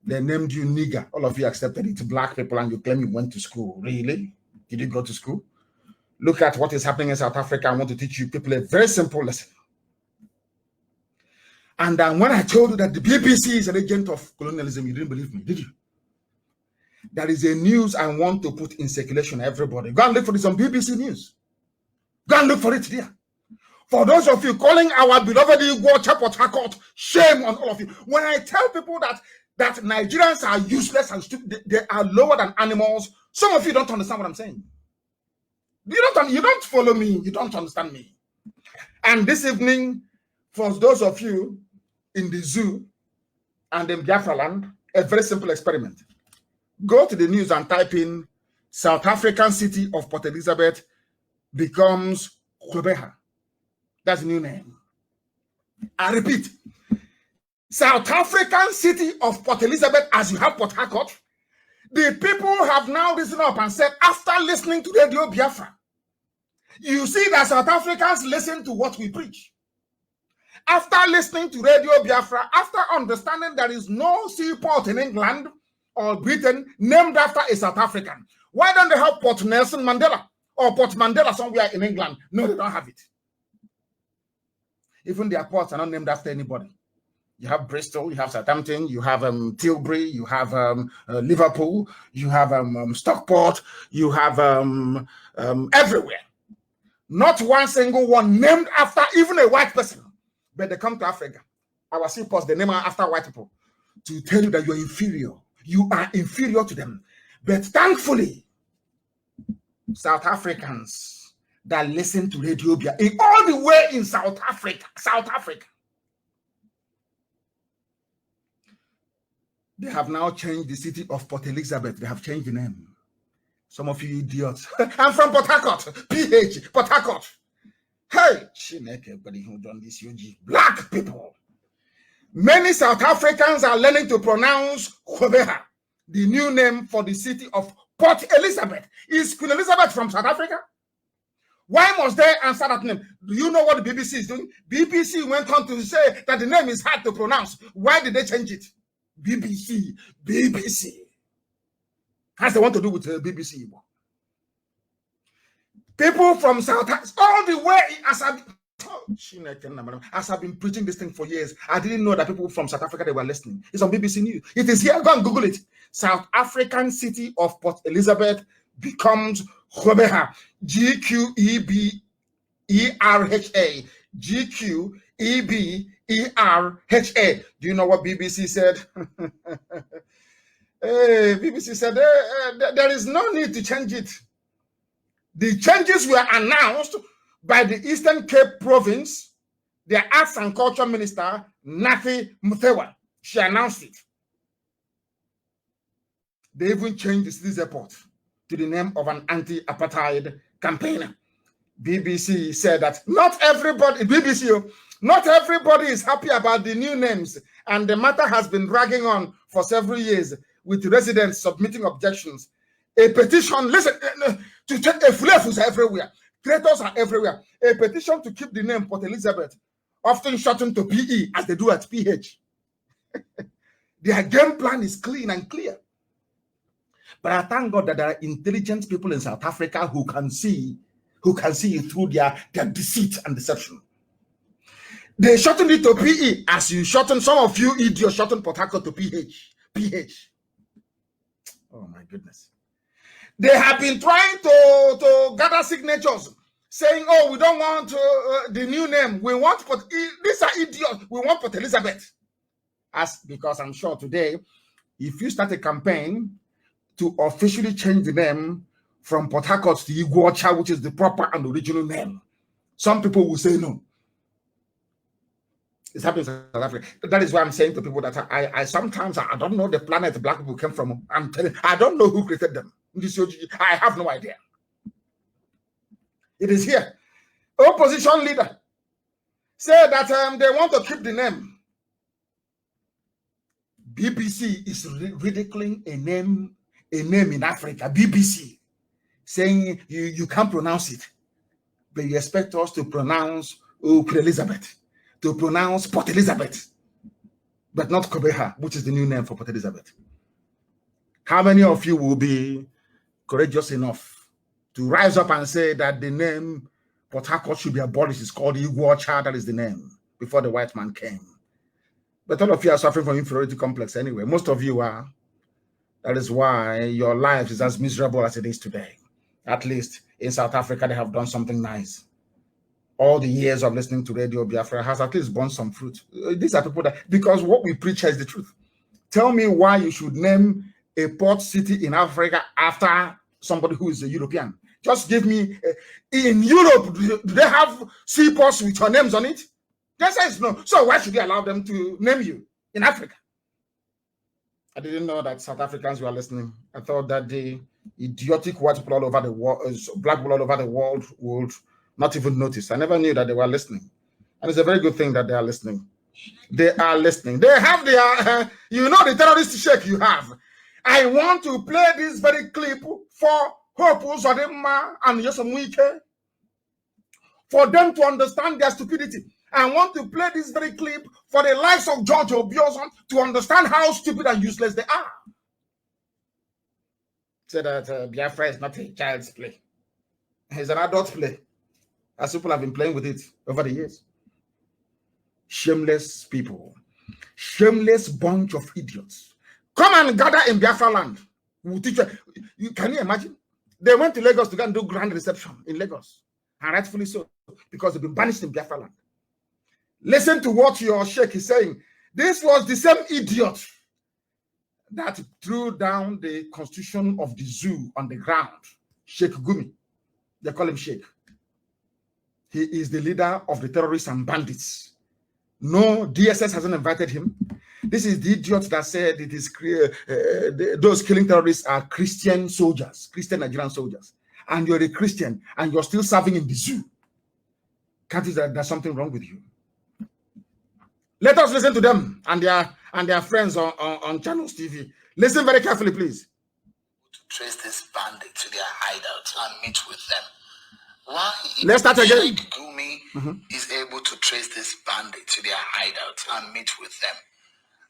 They named you nigger. All of you accepted it. Black people, and you claim you went to school. Really? Did you go to school? Look at what is happening in South Africa. I want to teach you people a very simple lesson. And when I told you that the BBC is an agent of colonialism, you didn't believe me, did you? There is a news I want to put in circulation, everybody. Go and look for this on BBC News. Go and look for it there. For those of you calling our beloved Igbo Chapot Hakot, shame on all of you. When I tell people that Nigerians are useless and stupid, they are lower than animals, some of you don't understand what I'm saying. You don't follow me. You don't understand me. And this evening, for those of you in the zoo and in Biafra land, a very simple experiment. Go to the news and type in South African city of Port Elizabeth becomes Kwebeha. That's the new name. I repeat, South African city of Port Elizabeth, as you have Port Harcourt, the people have now risen up and said, after listening to Radio Biafra, you see that South Africans listen to what we preach. After listening to Radio Biafra, after understanding there is no seaport in England or Britain named after a South African, why don't they have Port Nelson Mandela or Port Mandela somewhere in England? No, they don't have it. Even their ports are not named after anybody. You have Bristol, you have Southampton, you have Tilbury, you have Liverpool, you have Stockport, you have everywhere. Not one single one named after even a white person. But they come to Africa. Our seaports, they name after white people to tell you that you're inferior. You are inferior to them. But thankfully, South Africans that listen to Radio Bia, all the way in South Africa, they have now changed the city of Port Elizabeth. They have changed the name. Some of you idiots. I'm from Port Harcourt, PH, Port Harcourt. Hey, everybody who done this, UG, black people. Many South Africans are learning to pronounce Khobeha, the new name for the city of Port Elizabeth. Is Queen Elizabeth from South Africa? Why must they answer that name? Do you know what the BBC is doing? BBC went on to say that the name is hard to pronounce. Why did they change it? BBC. Has they want to do with BBC? People from South Africa, all the way as I've been preaching this thing for years, I didn't know that people from South Africa, they were listening. It's on BBC News. It is here. Go and Google it. South African city of Port Elizabeth becomes Khobeha. G-Q-E-B-E-R-H-A. G-Q-E-B-E-R-H-A. Do you know what BBC said? Hey, BBC said there is no need to change it. The changes were announced by the Eastern Cape Province, their Arts and Culture Minister, Nathi Muthewa. She announced it. They even changed the city's airport to the name of an anti-apartheid campaigner. BBC said that not everybody is happy about the new names, and the matter has been dragging on for several years, with residents submitting objections. A petition, listen, to take a flavors everywhere. Traitors are everywhere. A petition to keep the name Port Elizabeth, often shortened to PE, as they do at PH. Their game plan is clean and clear. But I thank God that there are intelligent people in South Africa who can see through their deceit and deception. They shortened it to PE, as you shorten, some of you idiots shorten Port Harcourt to PH. Oh my goodness. They have been trying to gather signatures, saying, oh, we don't want the new name. We want Port, these are idiots. We want Port Elizabeth. Because I'm sure today, if you start a campaign to officially change the name from Port Harcourt to Iguacha, which is the proper and original name, some people will say no. It's happening in South Africa. That is why I'm saying to people that I sometimes I don't know the planet black people came from. I'm telling you, I don't know who created them. I have no idea. It is here. Opposition leader said that they want to keep the name. BBC is ridiculing a name in Africa. BBC saying you can't pronounce it, but you expect us to pronounce Queen Elizabeth, to pronounce Port Elizabeth, but not Khobeha, which is the new name for Port Elizabeth. How many of you will be courageous enough to rise up and say that the name Port Harcourt should be abolished? It's called Iguacha, that is the name, before the white man came. But all of you are suffering from inferiority complex anyway. Most of you are. That is why your life is as miserable as it is today. At least in South Africa, they have done something nice. All the years of listening to Radio Biafra has at least borne some fruit. These are people that, because what we preach is the truth. Tell me why you should name a port city in Africa after somebody who is a European. Just give me, in Europe, do they have seaports with your names on it? The answer is no. So why should they allow them to name you in Africa? I didn't know that South Africans were listening. I thought that the idiotic white people all over the world, black people all over the world would not even notice. I never knew that they were listening. And it's a very good thing that they are listening. They are listening. They have their, you know, the terrorist shake you have. I want to play this very clip for Hope Uzodinma and Yosemite, for them to understand their stupidity. I want to play this very clip for the likes of George Obiozon to understand how stupid and useless they are. Say that Biafra is not a child's play. It's an adult play, as people have been playing with it over the years. Shameless people. Shameless bunch of idiots. Come and gather in Biafra land. We'll teach you. Can you imagine? They went to Lagos to go and do grand reception in Lagos. and rightfully so, because they've been banished in Biafra land. Listen to what your sheikh is saying. This was the same idiot that threw down the constitution of the zoo on the ground. Sheikh Gumi. They call him Sheikh. He is the leader of the terrorists and bandits. No, DSS hasn't invited him. This is the idiot that said it is those killing terrorists are Christian soldiers, Christian Nigerian soldiers. And you're a Christian and you're still serving in the zoo. Can't you say that there's something wrong with you? Let us listen to them and their friends on Channels TV. Listen very carefully, please. To trace this bandit to their hideout and meet with them. Why Let's start again. Sheikh Gumi is able to trace this bandit to their hideout and meet with them.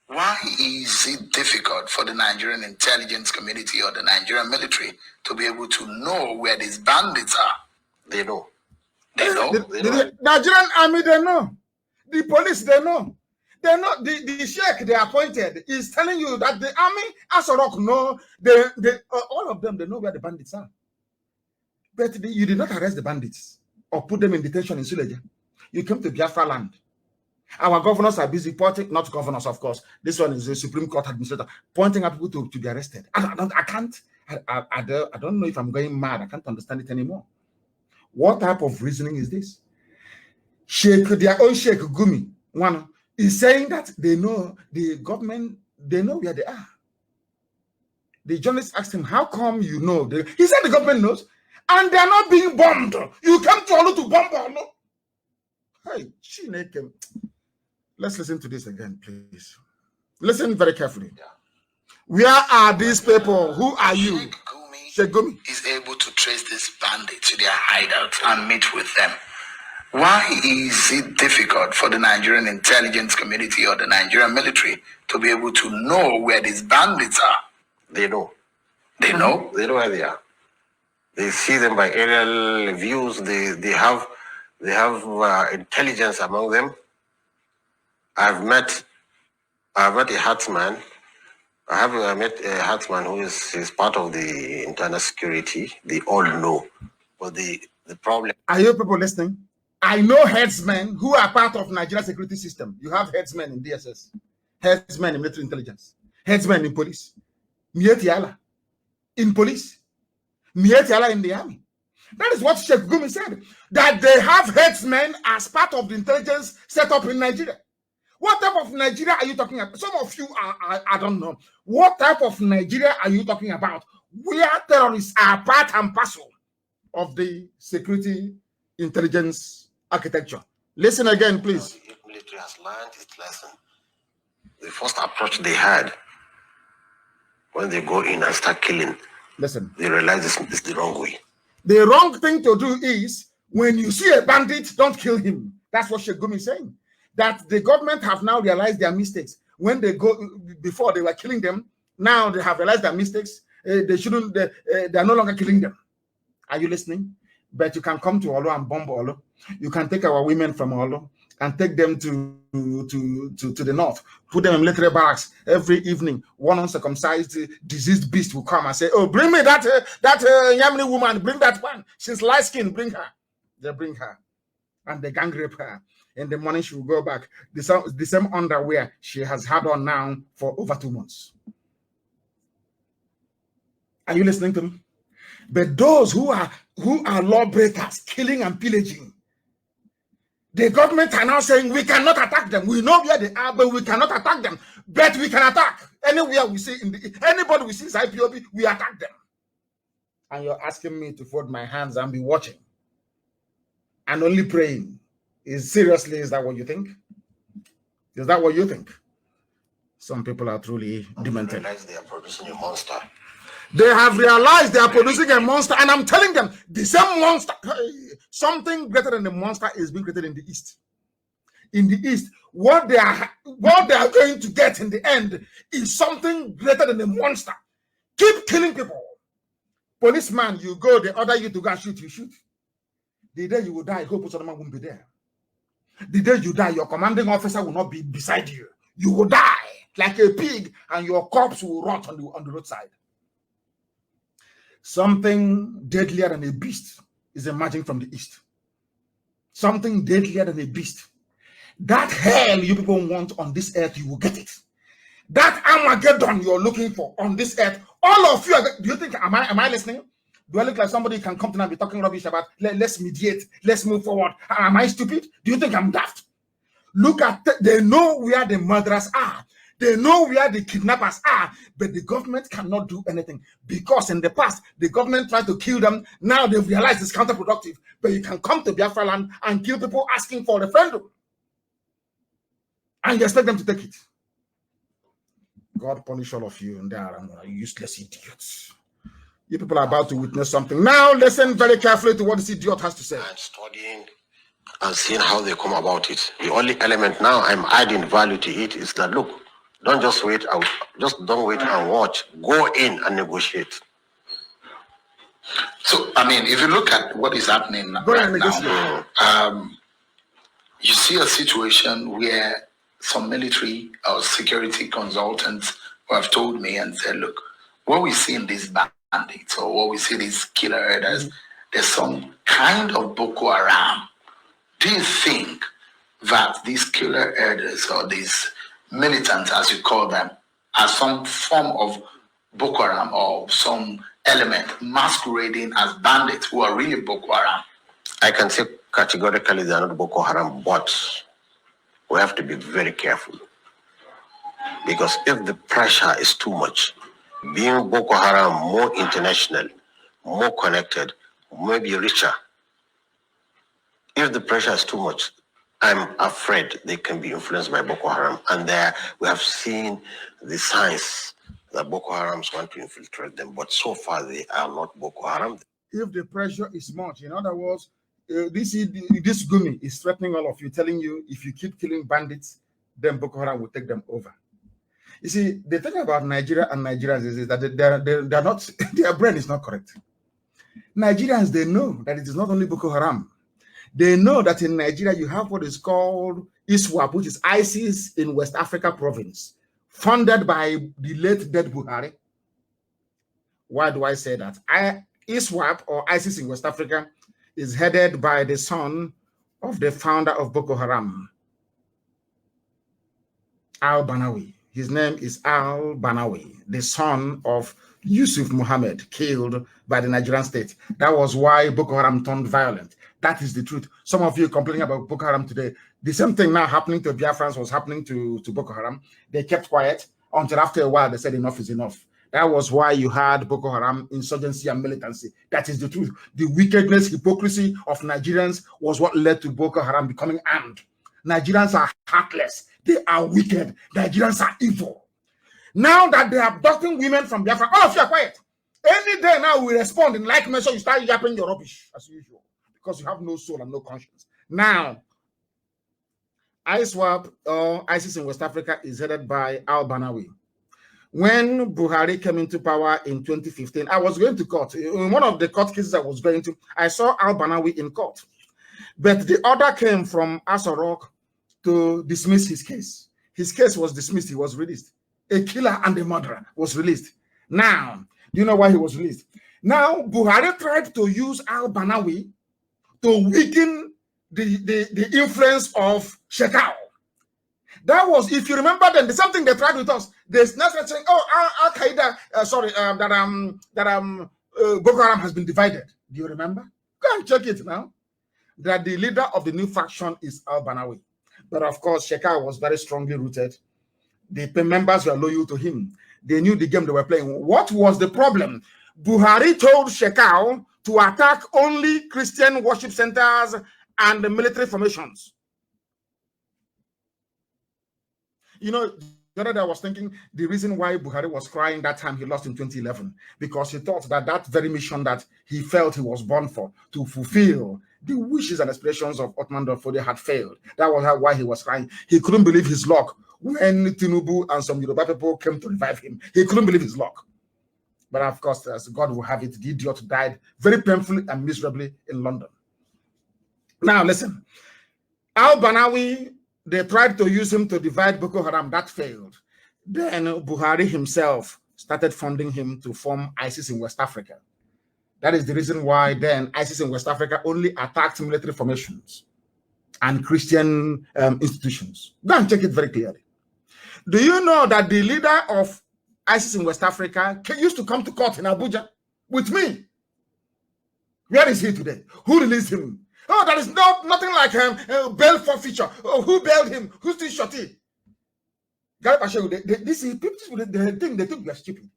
Why is it difficult for the Nigerian intelligence community or the Nigerian military to be able to know where these bandits are? They know. They know. The Nigerian army, they know. The police, they know. They know. The sheikh they appointed is telling you that the army, Asorok, know. All of them, they know where the bandits are. But you did not arrest the bandits or put them in detention in Suleja. You came to Biafra land. Our governors are busy pointing, not governors, of course. This one is the Supreme Court administrator, pointing at people to be arrested. I don't know if I'm going mad. I can't understand it anymore. What type of reasoning is this? Their own Sheikh Gumi, one, is saying that they know the government, they know where they are. The journalist asked him, how come you know? He said the government knows, and they're not being bombed. You came to Olu to bomb Olu. Hey, Chineke. Let's listen to this again, please. Listen very carefully. Yeah. Where are these people? Who are you? Sheikh Gumi is able to trace this bandit to their hideout and meet with them. Why is it difficult for the Nigerian intelligence community or the Nigerian military to be able to know where these bandits are? They know. They know? They know where they are. They see them by aerial views. They have intelligence among them. I've met a herdsman. I met a herdsman who is part of the internal security. They all know. But the problem... Are you people listening? I know herdsmen who are part of Nigeria security system. You have herdsmen in DSS, herdsmen in military intelligence, herdsmen in police, Mietiala in police, Mietiala in the army. That is what Sheikh Gumi said, that they have herdsmen as part of the intelligence set up in Nigeria. What type of Nigeria are you talking about? Some of you I don't know. What type of Nigeria are you talking about? Where terrorists are part and parcel of the security intelligence architecture. Listen again, please. The military has learned its lesson. The first approach they had, when they go in and start killing, listen, they realize this is the wrong way. The wrong thing to do is, when you see a bandit, don't kill him. That's what Sheikh Gumi is saying. That the government have now realized their mistakes. When they go, before they were killing them, now they have realized their mistakes. They shouldn't, they are no longer killing them. Are you listening? But you can come to Olo and bomb Olo. You can take our women from Olo and take them to the north. Put them in military barracks every evening. One uncircumcised, diseased beast will come and say, "Oh, bring me that Yamini woman. Bring that one. She's light skinned. Bring her." They bring her, and they gang rape her. In the morning, she will go back. The same underwear she has had on now for over 2 months. Are you listening to me? But those who are lawbreakers, killing and pillaging, the government are now saying we cannot attack them. We know where they are, but we cannot attack them. But we can attack anywhere we see anybody we see is IPOB, we attack them. And you're asking me to fold my hands and be watching and only praying. Is that what you think? Is that what you think? Some people are truly demented. They are producing a monster. They have realized they are producing a monster, and I'm telling them the same monster, something greater than the monster is being created in the East. In the East, what they are going to get in the end is something greater than the monster. Keep killing people. Policeman, you go, they order you to go and shoot, you shoot. The day you will die, hope someone won't be there. The day you die, your commanding officer will not be beside you. You will die like a pig, and your corpse will rot on the roadside. Something deadlier than a beast is emerging from the East. something deadlier than a beast. That hell you people want on this earth, you will get it. That Armageddon you're looking for on this earth, all of you do you think, am I listening? Do I look like somebody can come to now and be talking rubbish about let's mediate, let's move forward? Am I stupid? Do you think I'm daft? Look at, they know where the murderers are. They know where the kidnappers are, but the government cannot do anything because in the past, the government tried to kill them. Now they've realized it's counterproductive, but you can come to Biafra land and kill people asking for a referendum. And you expect them to take it. God punish all of you and they are useless idiots. You people are about to witness something. Now listen very carefully to what this idiot has to say. And studying and seeing how they come about it. The only element now I'm adding value to it is that, look, don't just wait out. Just don't wait and watch. Go in and negotiate. So, I mean, if you look at what is happening right now, you see a situation where some military or security consultants who have told me and said, look, what we see in these bandits or what we see these killer herders, there's some kind of Boko Haram. Do you think that these killer herders or these militants, as you call them, are some form of Boko Haram or some element masquerading as bandits who are really Boko Haram? I can say categorically they are not Boko Haram, but we have to be very careful. Because if the pressure is too much, being Boko Haram more international, more connected, maybe richer, if the pressure is too much, I'm afraid they can be influenced by Boko Haram. And there we have seen the signs that Boko Harams want to infiltrate them, but so far they are not Boko Haram. If the pressure is much, in other words, this Gumi is threatening all of you, telling you if you keep killing bandits, then Boko Haram will take them over. You see, the thing about Nigeria and Nigerians is that they're not, their brain is not correct. Nigerians, they know that it is not only Boko Haram. They know that in Nigeria, you have what is called ISWAP, which is ISIS in West Africa province, funded by the late dead Buhari. Why do I say that? ISWAP, or ISIS in West Africa, is headed by the son of the founder of Boko Haram, al-Banawi. His name is al-Banawi, the son of Yusuf Muhammad, killed by the Nigerian state. That was why Boko Haram turned violent. That is the truth. Some of you complaining about Boko Haram today. The same thing now happening to Biafrans was happening to Boko Haram. They kept quiet until after a while they said enough is enough. That was why you had Boko Haram insurgency and militancy. That is the truth. The wickedness, hypocrisy of Nigerians was what led to Boko Haram becoming armed. Nigerians are heartless. They are wicked. Nigerians are evil. Now that they are abducting women from Biafra, all of you are quiet. Any day now we respond in like measure, you start yapping your rubbish as usual because you have no soul and no conscience. Now, ISWAP, or ISIS in West Africa, is headed by al-Banawi. When Buhari came into power in 2015, I was going to court. In one of the court cases I was going to, I saw al-Banawi in court. But the order came from Asorok to dismiss his case. His case was dismissed. He was released. A killer and a murderer was released. Now, do you know why he was released? Now, Buhari tried to use al-Banawi to weaken the influence of Shekau. That was, if you remember, then the same thing they tried with us. There's nothing saying, oh, Al-Qaeda, Boko Haram has been divided. Do you remember? Go and check it now. That the leader of the new faction is al-Banawi. But of course, Shekau was very strongly rooted. The members were loyal to him. They knew the game they were playing. What was the problem? Buhari told Shekau to attack only Christian worship centers and the military formations. You know, the other day I was thinking the reason why Buhari was crying that time he lost in 2011, because he thought that that very mission that he felt he was born for, to fulfill the wishes and aspirations of Ottoman Danfodio, had failed. That was why he was crying. He couldn't believe his luck when Tinubu and some Yoruba people came to revive him. He couldn't believe his luck. But of course, as God will have it, the idiot died very painfully and miserably in London. Now listen, al-Banawi, they tried to use him to divide Boko Haram. That failed. Then Buhari himself started funding him to form ISIS in West Africa. That is the reason why then ISIS in West Africa only attacked military formations. and Christian institutions. Go and check it very clearly. Do you know that the leader of ISIS in West Africa used to come to court in Abuja with me? Where is he today? Who released him? Oh, there is nothing like bail forfeiture. Oh, who bailed him? Who still shot him? This is people. They think we are stupid.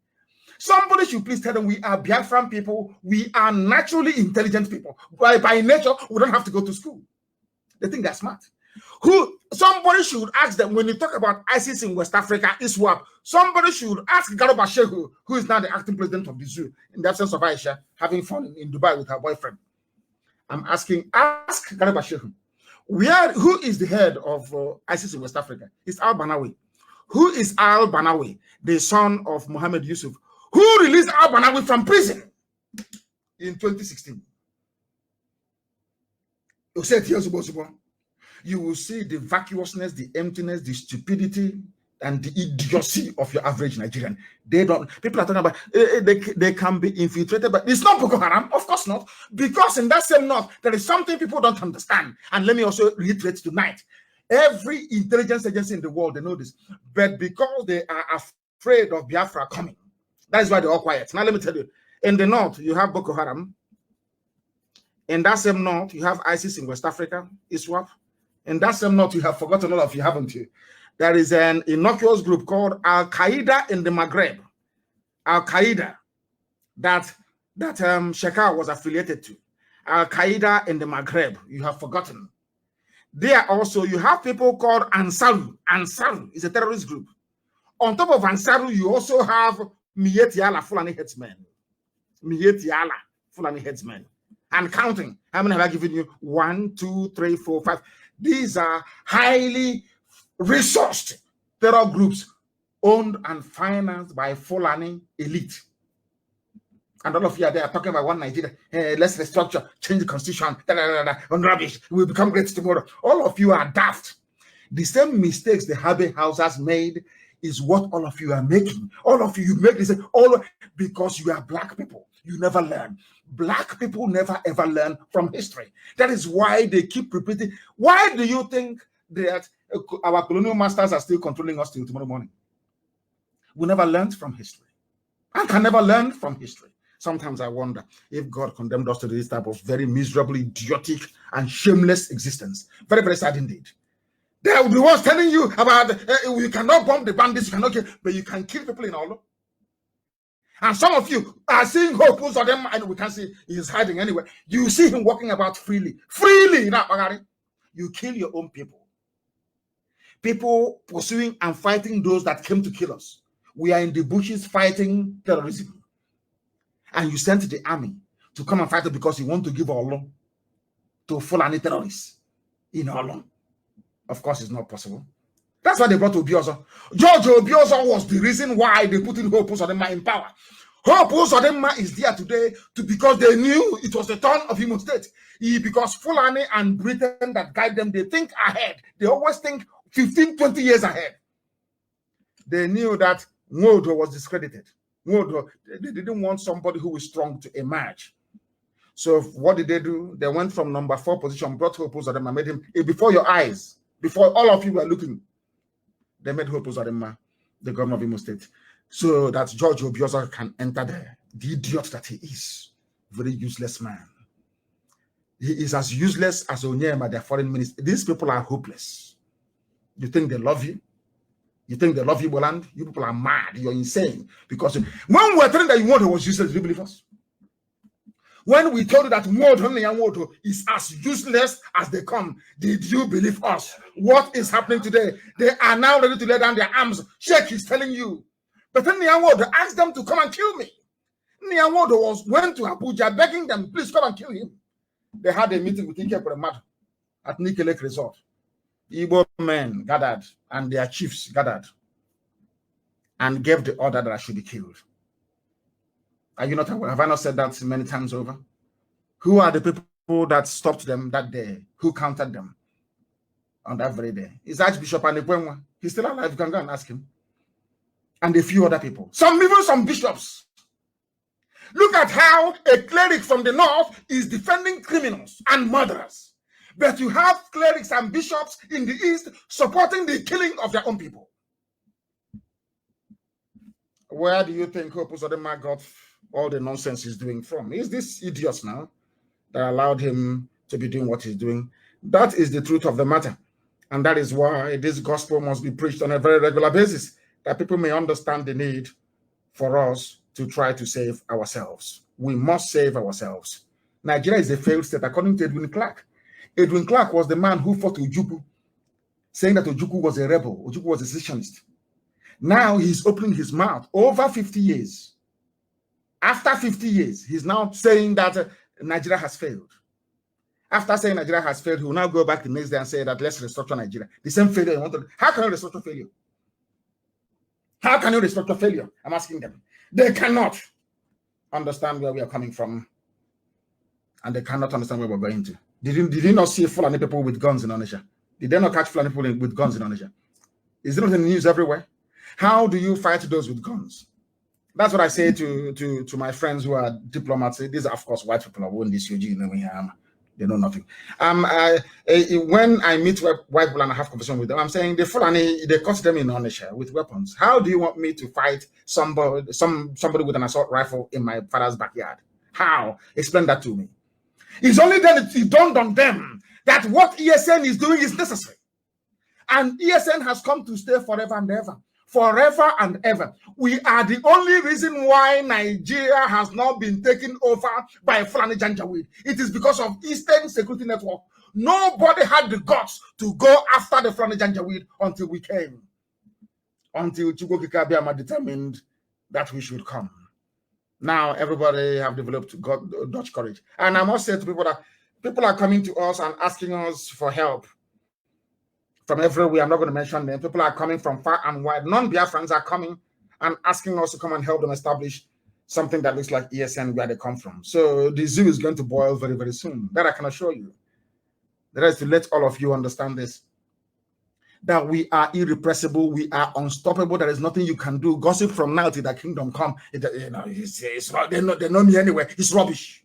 Somebody should please tell them we are Biafran people. We are naturally intelligent people. By nature, we don't have to go to school. They think they're smart. Somebody should ask them when you talk about ISIS in West Africa, ISWAP. Somebody should ask Garba Shehu, who is now the acting president of the zoo, in the absence of Aisha, having fun in Dubai with her boyfriend. I'm asking, ask Garba Shehu, who is the head of ISIS in West Africa? It's Al-Banawi. Who is Al-Banawi, the son of Mohammed Yusuf, who released Al-Banawi from prison in 2016? You will see the vacuousness, the emptiness, the stupidity, and the idiocy of your average Nigerian. People are talking about they can be infiltrated, but it's not Boko Haram, of course not, because in that same north, there is something people don't understand. And let me also reiterate tonight, every intelligence agency in the world, they know this, but because they are afraid of Biafra coming, that is why they're all quiet. Now let me tell you, in the north, you have Boko Haram. In that same north, you have ISIS in West Africa, ISWAP. In that same north, you have forgotten all of you, haven't you? There is an innocuous group called Al-Qaeda in the Maghreb. Al-Qaeda, that Shekar was affiliated to. Al-Qaeda in the Maghreb, you have forgotten. There also, you have people called Ansaru. Ansaru is a terrorist group. On top of Ansaru, you also have Miyetti Allah Fulani headsmen. Miyetti Allah Fulani headsmen. And counting. How many have I given you? 1, 2, 3, 4, 5. These are highly resourced terror groups owned and financed by Fulani elite. And all of you are there talking about one Nigeria. Let's restructure, change the constitution, on rubbish. We'll become great tomorrow. All of you are daft. The same mistakes the Habe House has made is what all of you are making. All of you make this because you are black people. You never learn. Black people never ever learn from history. That is why they keep repeating. Why do you think that our colonial masters are still controlling us till tomorrow morning? We never learned from history. I can never learn from history. Sometimes I wonder if God condemned us to this type of very miserable, idiotic, and shameless existence. Very, very sad indeed. They will be the ones telling you about you cannot bomb the bandits, you cannot kill, but you can kill people in Olo. And some of you are seeing hope of them, and we can see he's hiding anywhere. You see him walking about freely. Freely, you kill your own people. People pursuing and fighting those that came to kill us. We are in the bushes fighting terrorism. And you sent the army to come and fight it because you want to give Olo to Fulani terrorists in Olo. Of course, it's not possible. That's why they brought Obiozo. George Obiozo was the reason why they put in Hope Uzodinma in power. Hope Uzodinma is there today because they knew it was the turn of Imo State. Because Fulani and Britain that guide them, they think ahead. They always think 15, 20 years ahead. They knew that Nwodo was discredited. Nwodo, they didn't want somebody who was strong to emerge. So what did they do? They went from number 4 position, brought Hope Uzodinma, made him before your eyes, before all of you were looking. They made Hope Uzodinma the governor of Imo State, so that George Obiozo can enter there. The idiot that he is, very useless man. He is as useless as Onyema, their foreign minister. These people are hopeless. You think they love you? You think they love you, Boland? You people are mad. You're insane. Because when we were telling that Nwodo was useless, did you believe us? When we told you that Nwodo is as useless as they come, did you believe us? What is happening today? They are now ready to lay down their arms. Sheikh is telling you. But then Nwodo asked them to come and kill me. Nwodo went to Abuja begging them, please come and kill him. They had a meeting with Ike Premadu at Nikelek Resort. Igbo men gathered and their chiefs gathered and gave the order that I should be killed. Are you not aware? Have I not said that many times over? Who are the people that stopped them that day? Who counted them on that very day? It's Archbishop Anekwenwa. He's still alive. You can go and ask him. And a few other people. Even some bishops. Look at how a cleric from the north is defending criminals and murderers. But you have clerics and bishops in the East supporting the killing of their own people. Where do you think Hope Uzodinma got all the nonsense he's doing from? Is this idiots now that allowed him to be doing what he's doing? That is the truth of the matter. And that is why this gospel must be preached on a very regular basis, that people may understand the need for us to try to save ourselves. We must save ourselves. Nigeria is a failed state, according to Edwin Clark. Edwin Clark was the man who fought Ojukwu, saying that Ojukwu was a rebel, Ojukwu was a secessionist. Now he's opening his mouth over 50 years. After 50 years, he's now saying that Nigeria has failed. After saying Nigeria has failed, he will now go back the next day and say that let's restructure Nigeria. The same failure you want to. How can you restructure failure? How can you restructure failure? I'm asking them. They cannot understand where we are coming from, and they cannot understand where we're going to. Did you not see Fulani people with guns in Onitsha? Did they not catch Fulani people with guns in Onitsha? Is it not in the news everywhere? How do you fight those with guns? That's what I say to my friends who are diplomats. These are, of course, white people who own this UG, they know nothing. When I meet white people and I have conversation with them, I'm saying the Fulani, they caught them in Onitsha with weapons. How do you want me to fight somebody with an assault rifle in my father's backyard? How? Explain that to me. It's only then it dawned on them that what ESN is doing is necessary. And ESN has come to stay forever and ever. Forever and ever. We are the only reason why Nigeria has not been taken over by Fulani Janjaweed. It is because of Eastern Security Network. Nobody had the guts to go after the Fulani Janjaweed until we came. Until Chukwuka Abiyama determined that we should come. Now everybody have developed Dutch courage. And I must say to people that people are coming to us and asking us for help. From everywhere, I'm not going to mention them. People are coming from far and wide. Non-Biafrans are coming and asking us to come and help them establish something that looks like ESN where they come from. So the zoo is going to boil very, very soon. That I can assure you. The rest to let all of you understand this. That we are irrepressible. We are unstoppable. There is nothing you can do. Gossip from now till the kingdom come. They know me anyway. It's rubbish.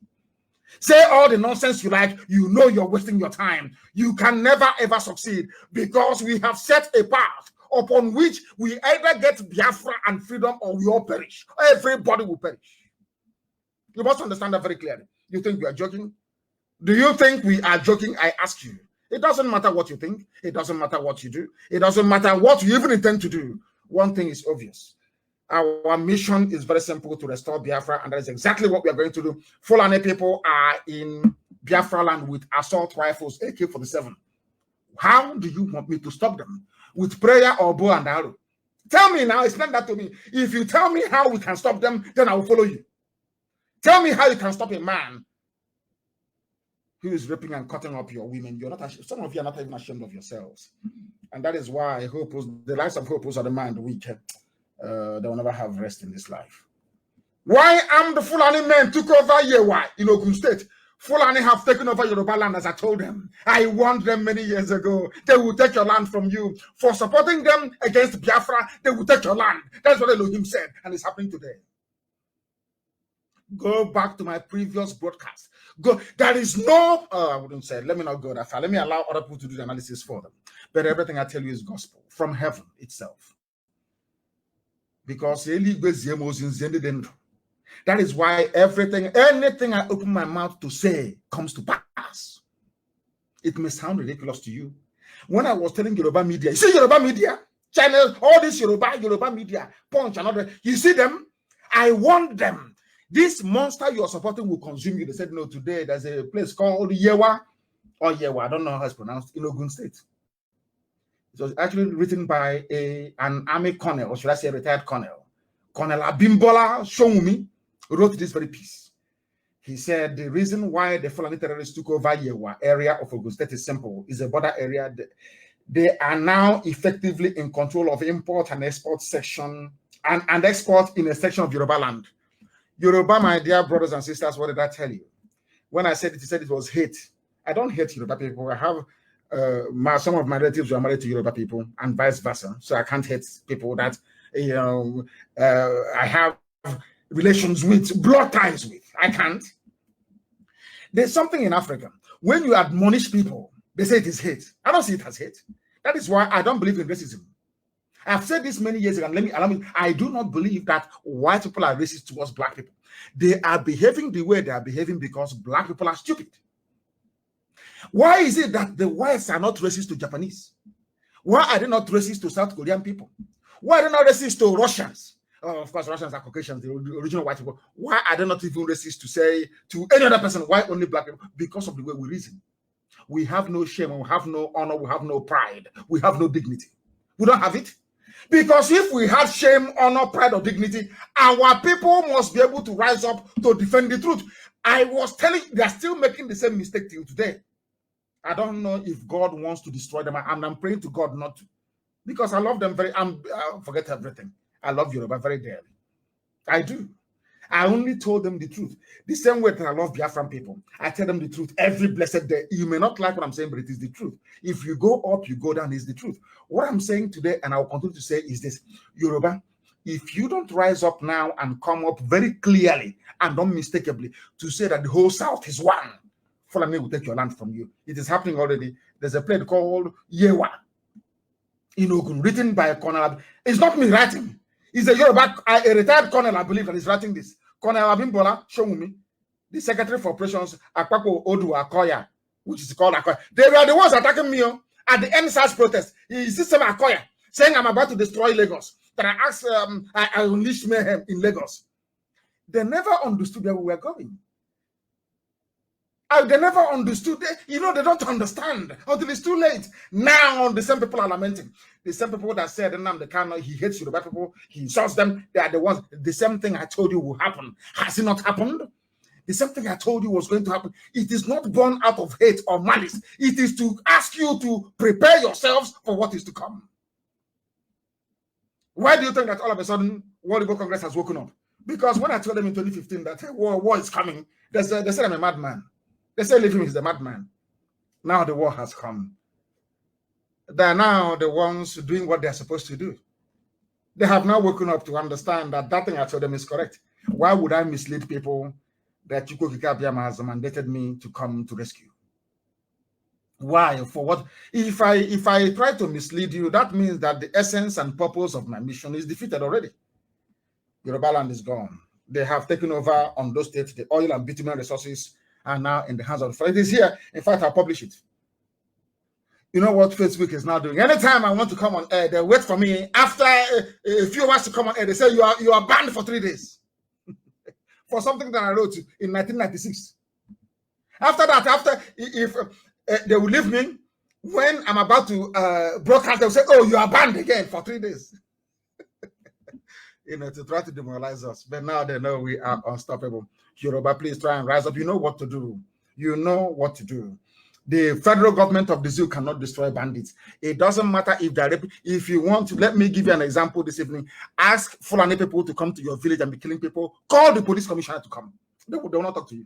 Say all the nonsense you like, you know you're wasting your time. You can never ever succeed because we have set a path upon which we either get Biafra and freedom or we all perish. Everybody will perish. You must understand that very clearly. You think we are joking? Do you think we are joking? I ask you. It doesn't matter what you think. It doesn't matter what you do. It doesn't matter what you even intend to do. One thing is obvious. Our mission is very simple, to restore Biafra, and that is exactly what we are going to do. Fulani people are in Biafra land with assault rifles, AK-47. How do you want me to stop them? With prayer or bow and arrow? Tell me now, explain that to me. If you tell me how we can stop them, then I will follow you. Tell me how you can stop a man who is raping and cutting up your women. You're not. Some of you are not even ashamed of yourselves. And that is why the lives of Hope Uzodinma and the weak, they will never have rest in this life. Why am the Fulani men took over Yewa in Ogun State? Fulani have taken over Yoruba land, as I told them. I warned them many years ago. They will take your land from you. For supporting them against Biafra, they will take your land. That's what Elohim said, and it's happening today. Go back to my previous broadcast. Go. There is no, I wouldn't say, let me not go that far. Let me allow other people to do the analysis for them. But everything I tell you is gospel from heaven itself. Because that is why anything I open my mouth to say comes to pass. It may sound ridiculous to you. When I was telling Yoruba media, you see Yoruba media, channel, all this Yoruba media, Punch and other, you see them? I warned them. This monster you are supporting will consume you. They said, no, today there's a place called Yewa, or Yewa, I don't know how it's pronounced, in Ogun State. It was actually written by an army colonel, or should I say a retired colonel. Colonel Abimbola Showumi wrote this very piece. He said the reason why the Fulani terrorists took over Yewa area of Ogun State is simple. It's a border area. They are now effectively in control of import and export section and export in a section of Yoruba land. Yoruba, my dear brothers and sisters, what did I tell you? When I said it, he said it was hate. I don't hate Yoruba people. I have some of my relatives who are married to Yoruba people and vice versa. So I can't hate people that, I have relations with, blood ties with. I can't. There's something in Africa. When you admonish people, They say it is hate. I don't see it as hate. That is why I don't believe in racism. I've said this many years ago, and allow me. I do not believe that white people are racist towards black people. They are behaving the way they are behaving because black people are stupid. Why is it that the whites are not racist to Japanese? Why are they not racist to South Korean people? Why are they not racist to Russians? Of course, Russians are Caucasians, the original white people. Why are they not even racist to say to any other person? Why only black people? Because of the way we reason. We have no shame, we have no honor, we have no pride, we have no dignity. We don't have it. Because if we had shame, honor, pride, or dignity, our people must be able to rise up to defend the truth. I was telling you, they are still making the same mistake till today. I don't know if God wants to destroy them, and I'm praying to God not to. Because I love them very, I forget everything. I love Yoruba very dearly. I do. I only told them the truth. The same way that I love Biafran people. I tell them the truth every blessed day. You may not like what I'm saying, but it is the truth. If you go up, you go down, is the truth. What I'm saying today, and I will continue to say, is this. Yoruba, if you don't rise up now and come up very clearly and unmistakably to say that the whole South is one, Fulani will take your land from you. It is happening already. There's a play called Yewa in Ogun, written by a colonel. It's not me writing. It's a Yoruba, a retired colonel, I believe, that is writing this. Colonel Abimbola Showumi, the Secretary for Operations, Akpako Odu Akoya, which is called Akoya. They were the ones attacking me at the NSAS protest. Is this some Akoya saying I'm about to destroy Lagos? That I asked, I unleashed mayhem in Lagos. They never understood where we were going. They never understood. They don't understand until it's too late. Now, the same people are lamenting. The same people that said Nnamdi Kanu, he hates Yoruba people, he insults them. They are the ones. The same thing I told you will happen. Has it not happened? The same thing I told you was going to happen. It is not born out of hate or malice. It is to ask you to prepare yourselves for what is to come. Why do you think that all of a sudden World Igbo Congress has woken up? Because when I told them in 2015 that war is coming, they said I'm a madman. They say leave him, he's the madman. Now the war has come. They are now the ones doing what they are supposed to do. They have now woken up to understand that that thing I told them is correct. Why would I mislead people that Chukwu Okike Abiama has mandated me to come to rescue? Why? For what? If I try to mislead you, that means that the essence and purpose of my mission is defeated already. Yoruba land is gone. They have taken over on those states. The oil and bitumen resources are now in the hands of the. It is here. In fact, I'll publish it. You know what Facebook is now doing? Anytime I want to come on air, they wait for me. After a few hours to come on air, they say you are banned for 3 days for something that I wrote in 1996. After that, if they will leave me when I'm about to broadcast, they'll say, "Oh, you are banned again for 3 days." To try to demoralize us. But now they know we are unstoppable. Yoruba, please try and rise up. You know what to do. You know what to do. The federal government of the zoo cannot destroy bandits. It doesn't matter if they're if you want to. Let me give you an example this evening. Ask Fulani people to come to your village and be killing people. Call the police commissioner to come. They will not talk to you.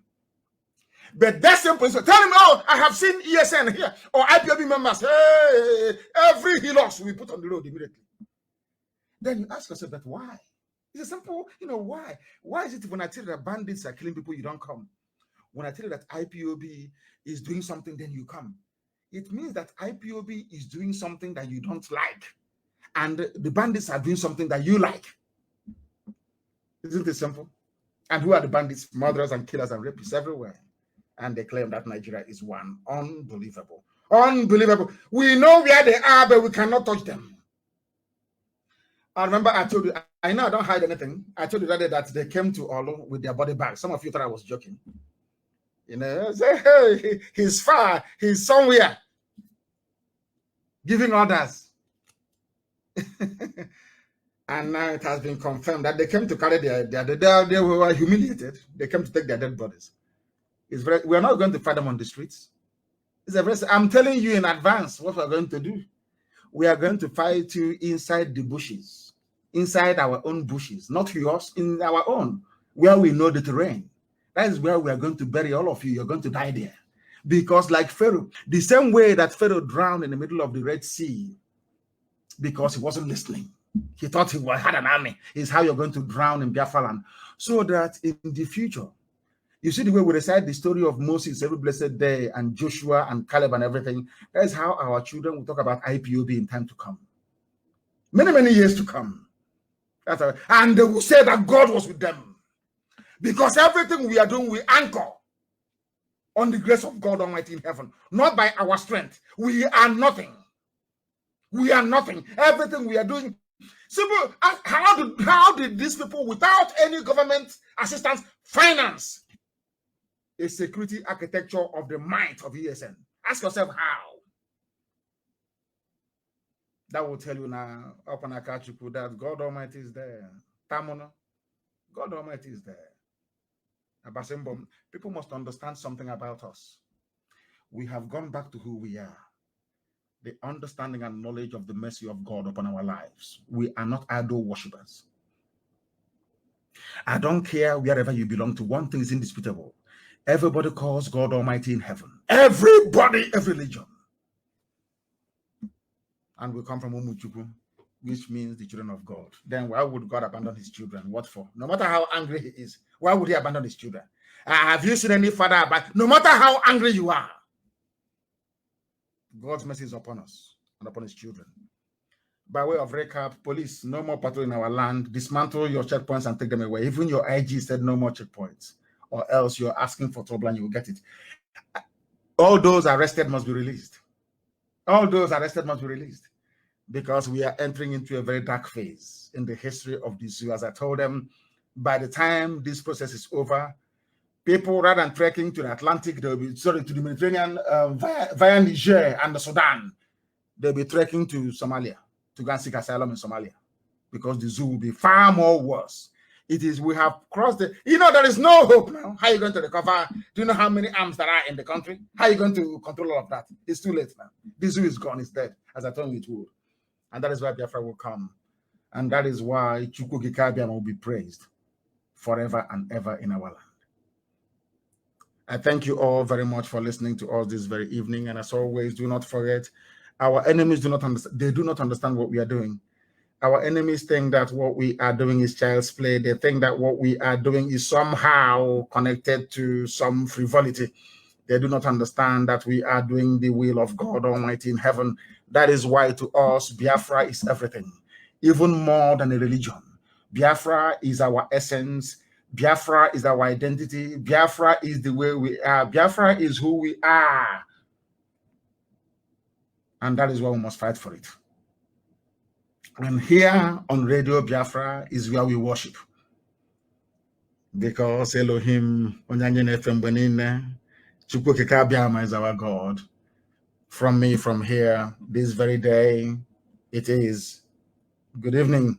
But that same police, tell him, "Oh, I have seen ESN here or IPOB members. Hey, every Hilux we put on the road immediately." Then you ask yourself that why? It's a simple, why? Why is it when I tell you that bandits are killing people, you don't come? When I tell you that IPOB is doing something, then you come. It means that IPOB is doing something that you don't like. And the bandits are doing something that you like. Isn't it simple? And who are the bandits? Murderers and killers and rapists everywhere. And they claim that Nigeria is one. Unbelievable. Unbelievable. We know where they are, but we cannot touch them. I remember I told you, I know I don't hide anything. I told you that day that they came to Olu with their body bags. Some of you thought I was joking. Say, hey, he's far, he's somewhere, giving orders. And now it has been confirmed that they came to carry they were humiliated. They came to take their dead bodies. We are not going to fight them on the streets. I'm telling you in advance what we're going to do. We are going to fight you inside the bushes, inside our own bushes, not yours, in our own, where we know the terrain. That is where we are going to bury all of you. You're going to die there. Because like Pharaoh, the same way that Pharaoh drowned in the middle of the Red Sea because he wasn't listening. He thought he had an army. Is how you're going to drown in Biafra land. So that in the future, You see the way we recite the story of Moses every blessed day and Joshua and Caleb and everything. That's how our children will talk about IPOB in time to come. Many, many years to come. And they will say that God was with them. Because everything we are doing, we anchor on the grace of God Almighty in heaven. Not by our strength. We are nothing. We are nothing. Everything we are doing. Simple. How did these people, without any government assistance, finance a security architecture of the might of ESN? Ask yourself how. That will tell you now, that God Almighty is there. Tamono, God Almighty is there. People must understand something about us. We have gone back to who we are. The understanding and knowledge of the mercy of God upon our lives. We are not idol worshippers. I don't care wherever you belong to. One thing is indisputable. Everybody calls God Almighty in heaven. Everybody, every religion. And we come from Umuchukwu, which means the children of God. Then why would God abandon his children? What for? No matter how angry he is, why would he abandon his children? Have you seen any father abandon? No matter how angry you are, God's mercy is upon us and upon his children. By way of recap, police, no more patrol in our land. Dismantle your checkpoints and take them away. Even your IG said no more checkpoints, or else you're asking for trouble and you will get it. All those arrested must be released. All those arrested must be released, because we are entering into a very dark phase in the history of the zoo. As I told them, by the time this process is over, people, rather than trekking to the Atlantic, they'll be, to the Mediterranean via Niger and the Sudan, they'll be trekking to Somalia to go and seek asylum in Somalia, because the zoo will be far more worse. It is, we have crossed the, there is no hope now. How are you going to recover? Do you know how many arms there are in the country? How are you going to control all of that? It's too late now. The zoo is gone, it's dead, as I told you it would. And that is why Biafra will come. And that is why Chukwu Gikabiam will be praised forever and ever in our land. I thank you all very much for listening to us this very evening. And as always, do not forget, our enemies do not understand. They do not understand what we are doing. Our enemies think that what we are doing is child's play. They think that what we are doing is somehow connected to some frivolity. They do not understand that we are doing the will of God Almighty in heaven. That is why to us, Biafra is everything, even more than a religion. Biafra is our essence. Biafra is our identity. Biafra is the way we are. Biafra is who we are. And that is why we must fight for it. And here on Radio Biafra is where we worship. Because Elohim, Chukwu is our God. From me, from here, this very day, it is. Good evening.